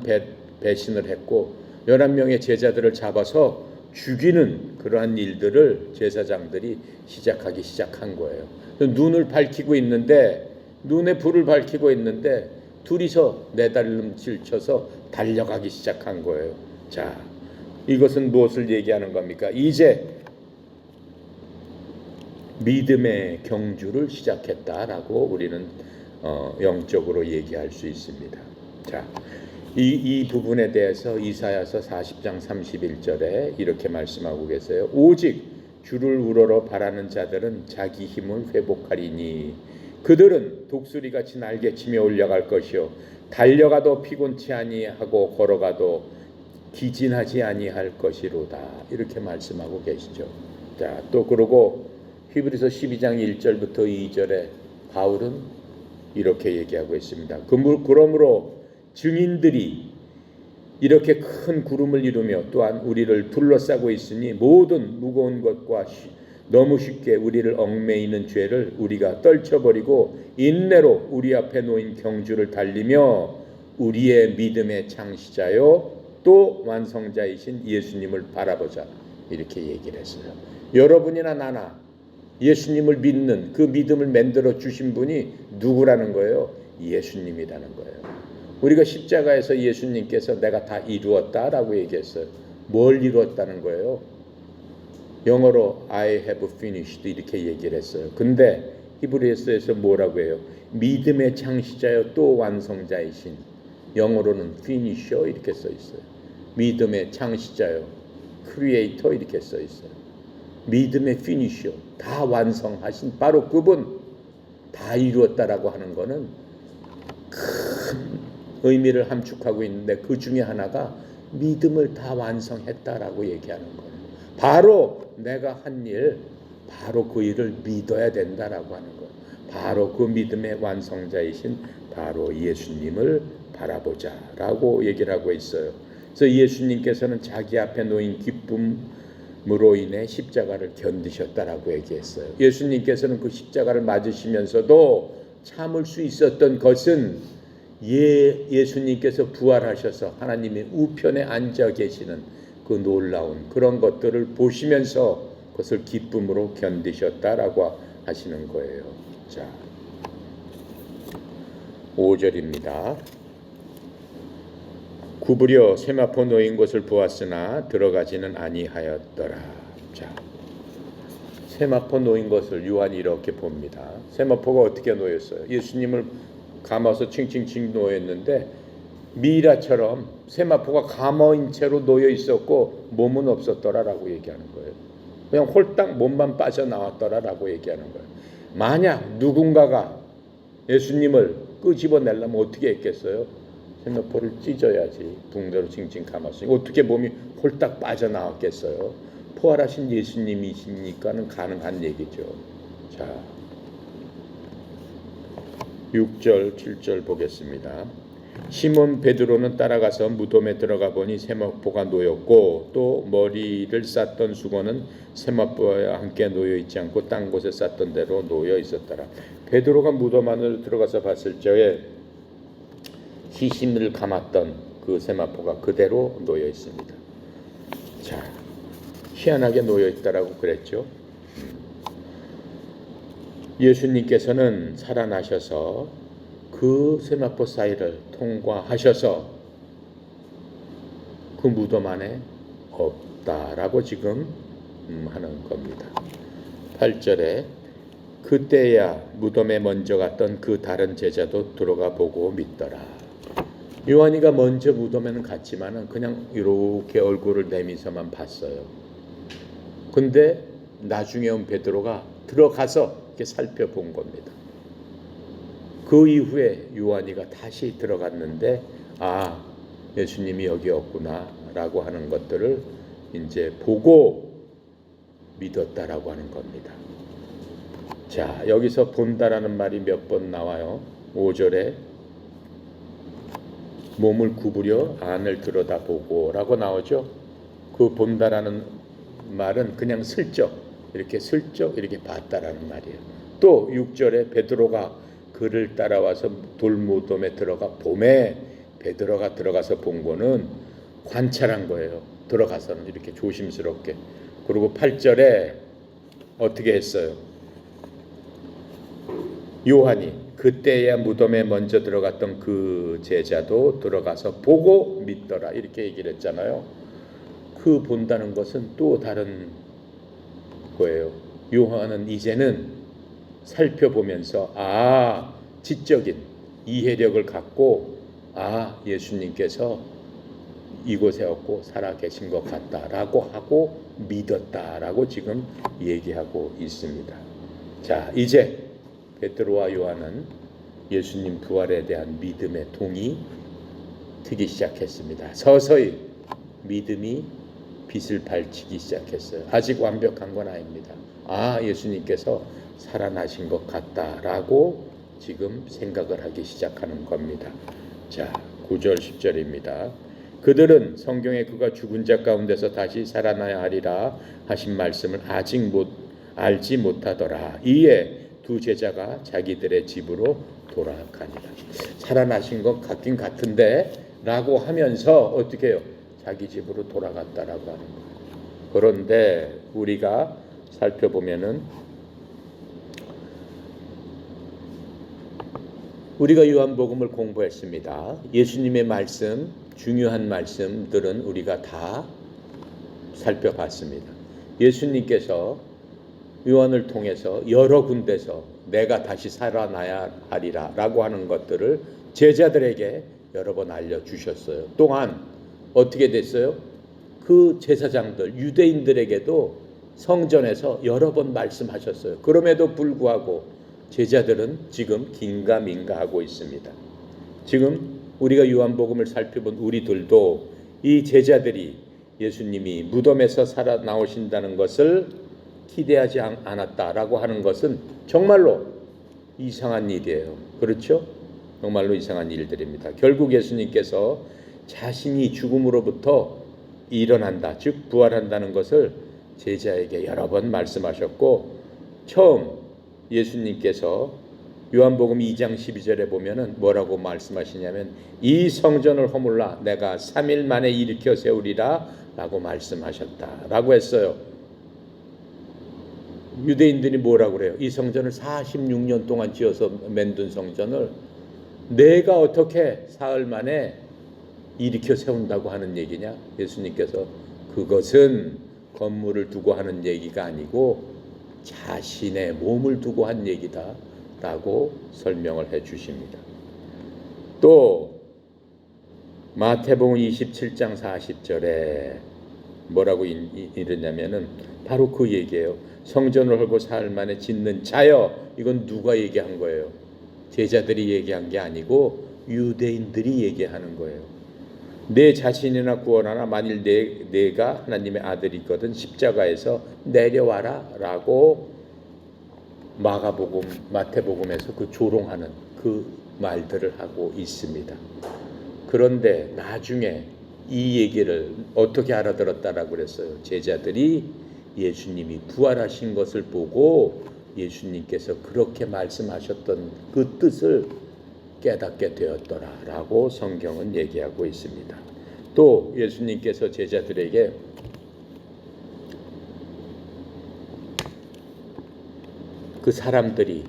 배신을 했고 11명의 제자들을 잡아서 죽이는 그러한 일들을 제사장들이 시작하기 시작한 거예요. 눈을 밝히고 있는데 눈에 불을 밝히고 있는데 둘이서 내달름질 쳐서 달려가기 시작한 거예요. 자, 이것은 무엇을 얘기하는 겁니까? 이제 믿음의 경주를 시작했다라고 우리는 영적으로 얘기할 수 있습니다. 자, 이 부분에 대해서 이사야서 40장 31절에 이렇게 말씀하고 계세요. 오직 주를 우러러 바라는 자들은 자기 힘을 회복하리니 그들은 독수리같이 날개치며 올라갈 것이요 달려가도 피곤치 아니하고 걸어가도 기진하지 아니할 것이로다. 이렇게 말씀하고 계시죠. 자, 또 그러고 히브리서 12장 1절부터 2절에 바울은 이렇게 얘기하고 있습니다. 그러므로 증인들이 이렇게 큰 구름을 이루며 또한 우리를 둘러싸고 있으니 모든 무거운 것과 너무 쉽게 우리를 얽매이는 죄를 우리가 떨쳐버리고 인내로 우리 앞에 놓인 경주를 달리며 우리의 믿음의 창시자요 또 완성자이신 예수님을 바라보자. 이렇게 얘기를 했어요. 여러분이나 나나 예수님을 믿는 그 믿음을 만들어 주신 분이 누구라는 거예요? 예수님이라는 거예요. 우리가 십자가에서 예수님께서 내가 다 이루었다라고 얘기했어요. 뭘 이루었다는 거예요? 영어로 I have finished 이렇게 얘기를 했어요. 근데 히브리서에서 뭐라고 해요? 믿음의 창시자요 또 완성자이신, 영어로는 finisher 이렇게 써 있어요. 믿음의 창시자요 creator 이렇게 써 있어요. 믿음의 finisher 다 완성하신 바로 그분, 다 이루었다라고 하는 거는 큰 의미를 함축하고 있는데 그 중에 하나가 믿음을 다 완성했다라고 얘기하는 거예요. 바로 내가 한 일, 바로 그 일을 믿어야 된다라고 하는 거예요. 바로 그 믿음의 완성자이신 바로 예수님을 바라보자라고 얘기를 하고 있어요. 그래서 예수님께서는 자기 앞에 놓인 기쁨으로 인해 십자가를 견디셨다라고 얘기했어요. 예수님께서는 그 십자가를 맞으시면서도 참을 수 있었던 것은 예수님께서 부활하셔서 하나님의 우편에 앉아 계시는 그 놀라운 그런 것들을 보시면서 그것을 기쁨으로 견디셨다라고 하시는 거예요. 자, 5절입니다. 구부려 세마포 놓인 곳을 보았으나 들어가지는 아니하였더라. 자, 세마포 놓인 것을 요한이 이렇게 봅니다. 세마포가 어떻게 놓였어요? 예수님을 감아서 칭칭칭 놓였는데 미라처럼 세마포가 감아인 채로 놓여 있었고 몸은 없었더라라고 얘기하는 거예요. 그냥 홀딱 몸만 빠져나왔더라라고 얘기하는 거예요. 만약 누군가가 예수님을 끄집어내려면 어떻게 했겠어요? 세마포를 찢어야지. 붕대로 징징 감았으니 어떻게 몸이 홀딱 빠져나왔겠어요? 부활하신 예수님이시니까는 가능한 얘기죠. 자, 6절 7절 보겠습니다. 시몬 베드로는 따라가서 무덤에 들어가 보니 세마포가 놓였고 또 머리를 쌌던 수건은 세마포와 함께 놓여 있지 않고 딴 곳에 쌌던 대로 놓여 있었더라. 베드로가 무덤 안으로 들어가서 봤을 적에 시신을 감았던 그 세마포가 그대로 놓여 있습니다. 자, 희한하게 놓여 있다라고 그랬죠. 예수님께서는 살아나셔서 그 세마포 사이를 통과하셔서 그 무덤 안에 없다라고 지금 하는 겁니다. 8절에 그때야 무덤에 먼저 갔던 그 다른 제자도 들어가 보고 믿더라. 요한이가 먼저 무덤에는 갔지만은 그냥 이렇게 얼굴을 내미서만 봤어요. 근데 나중에 온 베드로가 들어가서 이렇게 살펴본 겁니다. 그 이후에 요한이가 다시 들어갔는데 예수님이 여기였구나 라고 하는 것들을 이제 보고 믿었다라고 하는 겁니다. 자, 여기서 본다라는 말이 몇 번 나와요. 5절에 몸을 구부려 안을 들여다보고 라고 나오죠. 그 본다라는 말은 그냥 슬쩍 이렇게 봤다라는 말이에요. 또 6절에 베드로가 그를 따라와서 돌무덤에 들어가 봄에 베드로가 들어가서 본 거는 관찰한 거예요. 들어가서는 이렇게 조심스럽게. 그리고 8절에 어떻게 했어요? 요한이 그때야 무덤에 먼저 들어갔던 그 제자도 들어가서 보고 믿더라 이렇게 얘기를 했잖아요. 그 본다는 것은 또 다른 거예요. 요한은 이제는 살펴보면서 지적인 이해력을 갖고 예수님께서 이곳에 없고 살아계신 것 같다라고 하고 믿었다라고 지금 얘기하고 있습니다. 자, 이제 베드로와 요한은 예수님 부활에 대한 믿음의 동이 트기 시작했습니다. 서서히 믿음이 빛을 발치기 시작했어요. 아직 완벽한 건 아닙니다. 예수님께서 살아나신 것 같다라고 지금 생각을 하기 시작하는 겁니다. 자, 9절 10절입니다. 그들은 성경에 그가 죽은 자 가운데서 다시 살아나야 하리라 하신 말씀을 아직 알지 못하더라. 이에 두 제자가 자기들의 집으로 돌아가니라. 살아나신 것 같긴 같은데 라고 하면서 어떻게 해요? 자기 집으로 돌아갔다라고 하는 거예요. 그런데 우리가 살펴보면은 우리가 요한복음을 공부했습니다. 예수님의 말씀, 중요한 말씀들은 우리가 다 살펴봤습니다. 예수님께서 요한을 통해서 여러 군데서 내가 다시 살아나야 하리라 라고 하는 것들을 제자들에게 여러 번 알려주셨어요. 또한 어떻게 됐어요? 그 제사장들, 유대인들에게도 성전에서 여러 번 말씀하셨어요. 그럼에도 불구하고 제자들은 지금 긴가민가하고 있습니다. 지금 우리가 요한복음을 살펴본 우리들도 이 제자들이 예수님이 무덤에서 살아 나오신다는 것을 기대하지 않았다라고 하는 것은 정말로 이상한 일이에요. 그렇죠? 정말로 이상한 일들입니다. 결국 예수님께서 자신이 죽음으로부터 일어난다, 즉 부활한다는 것을 제자에게 여러 번 말씀하셨고, 처음 예수님께서 요한복음 2장 12절에 보면은 뭐라고 말씀하시냐면 이 성전을 허물라 내가 3일 만에 일으켜 세우리라 라고 말씀하셨다라고 했어요. 유대인들이 뭐라고 그래요? 이 성전을 46년 동안 지어서 만든 성전을 내가 어떻게 사흘 만에 일으켜 세운다고 하는 얘기냐? 예수님께서 그것은 건물을 두고 하는 얘기가 아니고 자신의 몸을 두고 한 얘기다 라고 설명을 해 주십니다. 또 마태복음 27장 40절에 뭐라고 이르냐면은 바로 그 얘기예요. 성전을 헐고 사흘 만에 짓는 자여. 이건 누가 얘기한 거예요? 제자들이 얘기한 게 아니고 유대인들이 얘기하는 거예요. 내 자신이나 구원하나 만일 내가 하나님의 아들이거든 십자가에서 내려와라 라고 마태복음에서 그 조롱하는 그 말들을 하고 있습니다. 그런데 나중에 이 얘기를 어떻게 알아들었다라고 그랬어요. 제자들이 예수님이 부활하신 것을 보고 예수님께서 그렇게 말씀하셨던 그 뜻을 깨닫게 되었더라라고 성경은 얘기하고 있습니다. 또 예수님께서 제자들에게 그 사람들이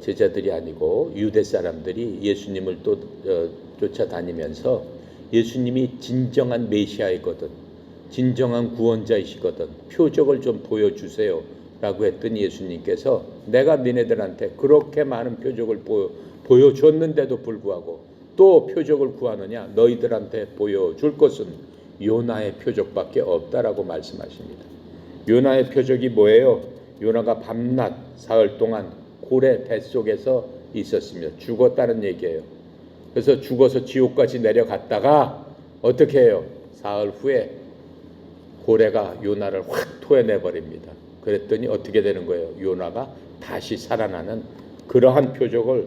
제자들이 아니고 유대 사람들이 예수님을 또 쫓아다니면서 예수님이 진정한 메시아이거든, 진정한 구원자이시거든 표적을 좀 보여주세요 라고 했더니 예수님께서 내가 너네들한테 그렇게 많은 표적을 보여줬는데도 불구하고 또 표적을 구하느냐, 너희들한테 보여줄 것은 요나의 표적밖에 없다라고 말씀하십니다. 요나의 표적이 뭐예요? 요나가 밤낮 사흘 동안 고래 뱃속에서 있었으며 죽었다는 얘기예요. 그래서 죽어서 지옥까지 내려갔다가 어떻게 해요? 사흘 후에 고래가 요나를 확 토해내버립니다. 그랬더니 어떻게 되는 거예요? 요나가 다시 살아나는 그러한 표적을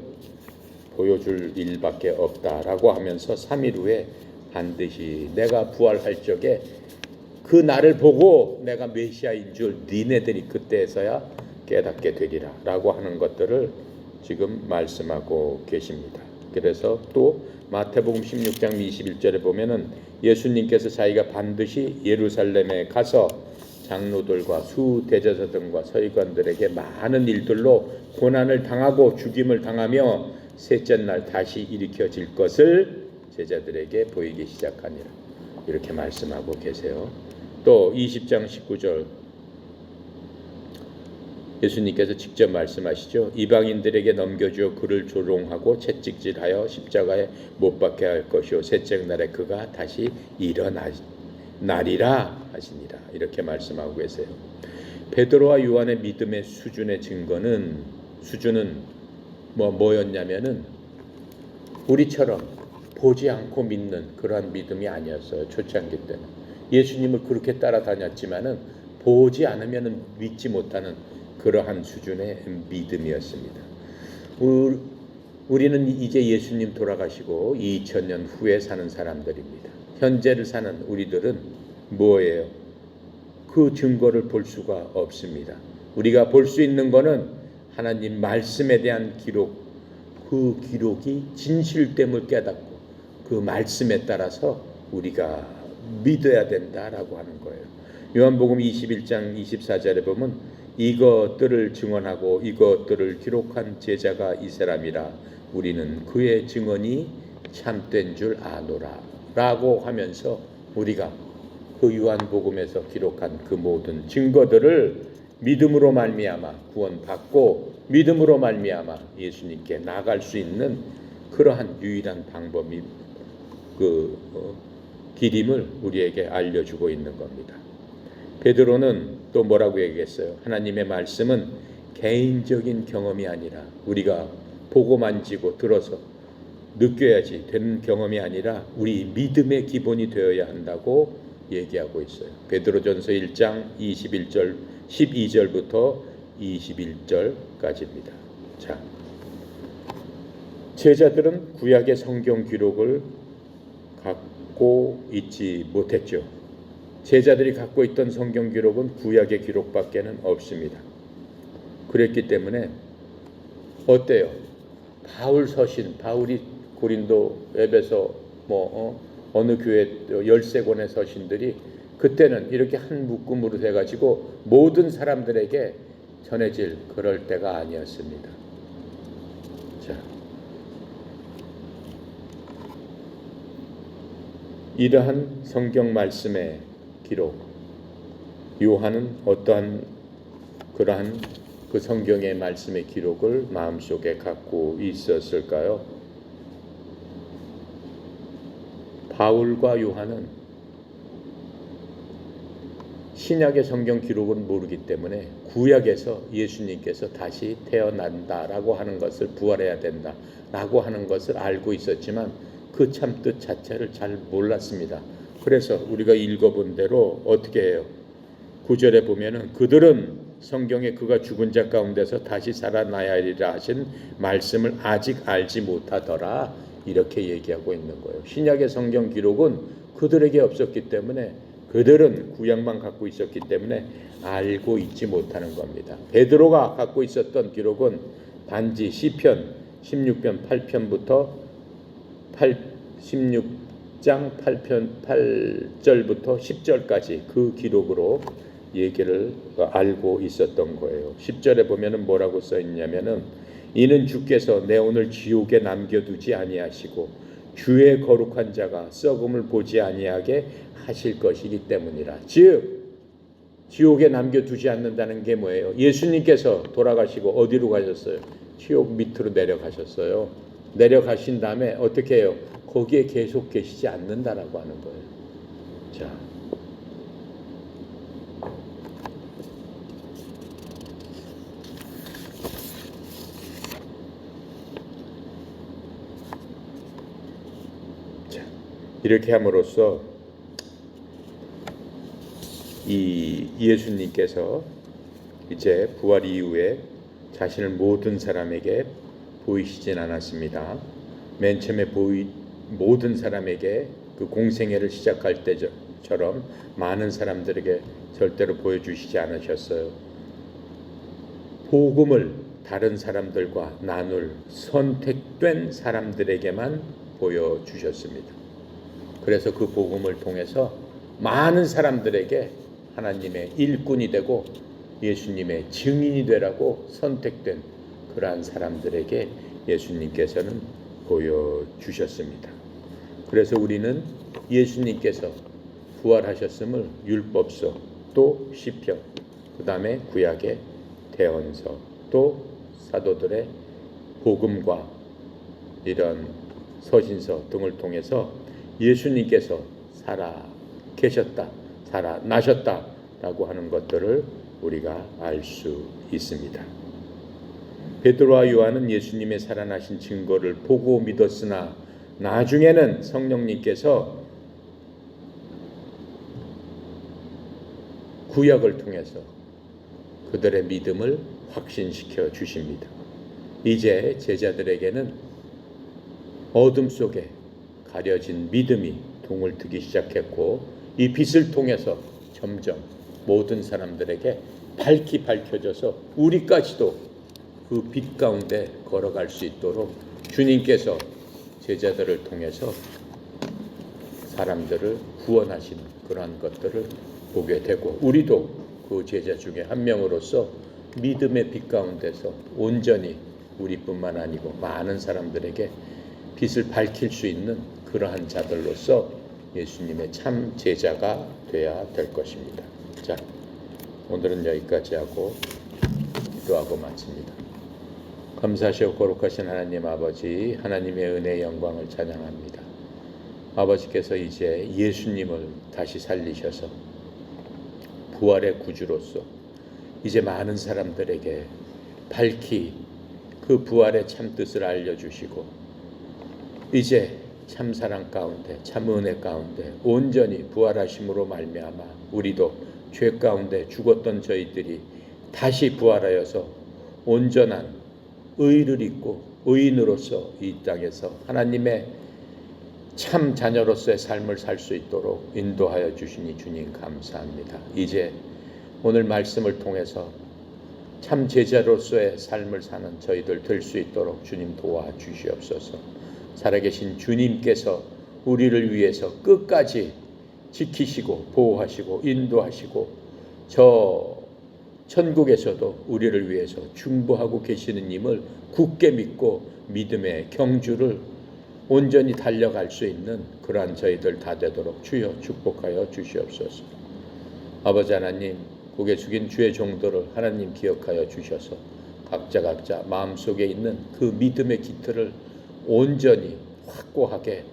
보여줄 일밖에 없다라고 하면서 3일 후에 반드시 내가 부활할 적에 그 날을 보고 내가 메시아인 줄 니네들이 그때서야 깨닫게 되리라 라고 하는 것들을 지금 말씀하고 계십니다. 그래서 또 마태복음 16장 21절에 보면은 예수님께서 자기가 반드시 예루살렘에 가서 장로들과 수대제사장과 서기관들에게 많은 일들로 고난을 당하고 죽임을 당하며 셋째 날 다시 일으켜질 것을 제자들에게 보이기 시작하니라 이렇게 말씀하고 계세요. 또 20장 19절 예수님께서 직접 말씀하시죠. 이방인들에게 넘겨주어 그를 조롱하고 채찍질하여 십자가에 못 박게 할 것이요 셋째 날에 그가 다시 일어나리라 하시니라 이렇게 말씀하고 계세요. 베드로와 요한의 믿음의 수준은 뭐였냐면은 우리처럼 보지 않고 믿는 그러한 믿음이 아니었어요. 초창기 때는 예수님을 그렇게 따라다녔지만은 보지 않으면은 믿지 못하는 그러한 수준의 믿음이었습니다. 우리는 이제 예수님 돌아가시고 2000년 후에 사는 사람들입니다. 현재를 사는 우리들은 뭐예요? 그 증거를 볼 수가 없습니다. 우리가 볼 수 있는 것은 하나님 말씀에 대한 기록, 그 기록이 진실됨을 깨닫고 그 말씀에 따라서 우리가 믿어야 된다라고 하는 거예요. 요한복음 21장 24절에 보면 이것들을 증언하고 이것들을 기록한 제자가 이 사람이라 우리는 그의 증언이 참된 줄 아노라 라고 하면서 우리가 그 요한복음에서 기록한 그 모든 증거들을 믿음으로 말미암아 구원받고 믿음으로 말미암아 예수님께 나아갈 수 있는 그러한 유일한 방법이 길임을 우리에게 알려주고 있는 겁니다. 베드로는 또 뭐라고 얘기했어요? 하나님의 말씀은 개인적인 경험이 아니라 우리가 보고 만지고 들어서 느껴야지 되는 경험이 아니라 우리 믿음의 기본이 되어야 한다고 얘기하고 있어요. 베드로전서 1장 12절부터 21절까지입니다. 자, 제자들은 구약의 성경 기록을 갖고 있지 못했죠. 제자들이 갖고 있던 성경 기록은 구약의 기록밖에는 없습니다. 그랬기 때문에 어때요? 바울이 고린도, 에베소, 어느 교회 13권의 서신들이 그때는 이렇게 한 묶음으로 돼가지고 모든 사람들에게 전해질 그럴 때가 아니었습니다. 자, 이러한 성경 말씀의 기록, 요한은 어떠한 그러한 그 성경의 말씀의 기록을 마음속에 갖고 있었을까요? 바울과 요한은 신약의 성경 기록은 모르기 때문에 구약에서 예수님께서 다시 태어난다라고 하는 것을, 부활해야 된다라고 하는 것을 알고 있었지만 그 참 뜻 자체를 잘 몰랐습니다. 그래서 우리가 읽어본 대로 어떻게 해요? 9절에 보면은 그들은 성경에 그가 죽은 자 가운데서 다시 살아나야 하리라 하신 말씀을 아직 알지 못하더라, 이렇게 얘기하고 있는 거예요. 신약의 성경 기록은 그들에게 없었기 때문에, 그들은 구약만 갖고 있었기 때문에 알고 있지 못하는 겁니다. 베드로가 갖고 있었던 기록은 단지 시편 16편 8편부터 16장 8절부터 10절까지 그 기록으로 얘기를 알고 있었던 거예요. 10절에 보면은 뭐라고 써 있냐면은 이는 주께서 내 오늘 지옥에 남겨두지 아니하시고 주의 거룩한 자가 썩음을 보지 아니하게 하실 것이기 때문이라. 즉 지옥에 남겨두지 않는다는 게 뭐예요? 예수님께서 돌아가시고 어디로 가셨어요? 지옥 밑으로 내려가셨어요. 내려가신 다음에 어떻게 해요? 거기에 계속 계시지 않는다라고 하는 거예요. 자, 이렇게 함으로써 이 예수님께서 이제 부활 이후에 자신을 모든 사람에게 보이시진 않았습니다. 맨 처음에 모든 사람에게 그 공생애를 시작할 때처럼 많은 사람들에게 절대로 보여주시지 않으셨어요. 복음을 다른 사람들과 나눌 선택된 사람들에게만 보여주셨습니다. 그래서 그 복음을 통해서 많은 사람들에게 하나님의 일꾼이 되고 예수님의 증인이 되라고 선택된 그러한 사람들에게 예수님께서는 보여주셨습니다. 그래서 우리는 예수님께서 부활하셨음을 율법서, 또 시편, 그 다음에 구약의 대언서, 또 사도들의 복음과 이런 서신서 등을 통해서 예수님께서 살아 계셨다, 살아나셨다라고 하는 것들을 우리가 알 수 있습니다. 베드로와 요한은 예수님의 살아나신 증거를 보고 믿었으나 나중에는 성령님께서 구약을 통해서 그들의 믿음을 확신시켜 주십니다. 이제 제자들에게는 어둠 속에 가려진 믿음이 동을 트기 시작했고 이 빛을 통해서 점점 모든 사람들에게 밝히 밝혀져서 우리까지도 그 빛 가운데 걸어갈 수 있도록 주님께서 제자들을 통해서 사람들을 구원하시는 그러한 것들을 보게 되고 우리도 그 제자 중에 한 명으로서 믿음의 빛 가운데서 온전히 우리뿐만 아니고 많은 사람들에게 빛을 밝힐 수 있는 그러한 자들로서 예수님의 참 제자가 되어야 될 것입니다. 자, 오늘은 여기까지 하고 기도하고 마칩니다. 감사하시고 거룩하신 하나님 아버지, 하나님의 은혜의 영광을 찬양합니다. 아버지께서 이제 예수님을 다시 살리셔서 부활의 구주로서 이제 많은 사람들에게 밝히 그 부활의 참뜻을 알려주시고 이제 참 사랑 가운데, 참 은혜 가운데 온전히 부활하심으로 말미암아 우리도 죄 가운데 죽었던 저희들이 다시 부활하여서 온전한 의를 입고 의인으로서 이 땅에서 하나님의 참 자녀로서의 삶을 살 수 있도록 인도하여 주시니 주님 감사합니다. 이제 오늘 말씀을 통해서 참 제자로서의 삶을 사는 저희들 될 수 있도록 주님 도와주시옵소서. 살아계신 주님께서 우리를 위해서 끝까지 지키시고 보호하시고 인도하시고 저 천국에서도 우리를 위해서 중보하고 계시는 님을 굳게 믿고 믿음의 경주를 온전히 달려갈 수 있는 그러한 저희들 다 되도록 주여 축복하여 주시옵소서. 아버지 하나님, 고개 숙인 주의 종들을 하나님 기억하여 주셔서 각자 마음속에 있는 그 믿음의 깃틀을 온전히 확고하게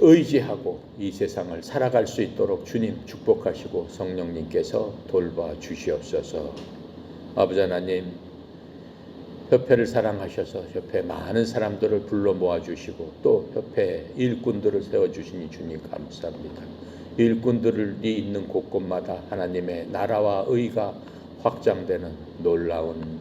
의지하고 이 세상을 살아갈 수 있도록 주님 축복하시고 성령님께서 돌봐 주시옵소서. 아버지 하나님, 협회를 사랑하셔서 협회 많은 사람들을 불러 모아주시고 또 협회 일꾼들을 세워주시니 주님 감사합니다. 일꾼들이 있는 곳곳마다 하나님의 나라와 의가 확장되는 놀라운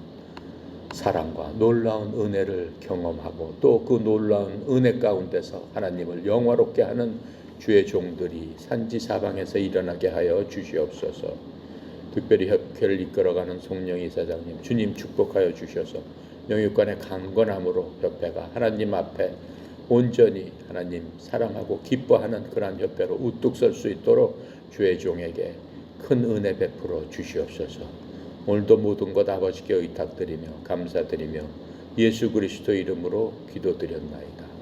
사랑과 놀라운 은혜를 경험하고 또 그 놀라운 은혜 가운데서 하나님을 영화롭게 하는 주의 종들이 산지사방에서 일어나게 하여 주시옵소서. 특별히 협회를 이끌어가는 송영희 사장님, 주님 축복하여 주셔서 영육간의 강건함으로 협회가 하나님 앞에 온전히 하나님 사랑하고 기뻐하는 그러한 협회로 우뚝 설 수 있도록 주의 종에게 큰 은혜 베풀어 주시옵소서. 오늘도 모든 것 아버지께 의탁드리며 감사드리며 예수 그리스도 이름으로 기도드렸나이다.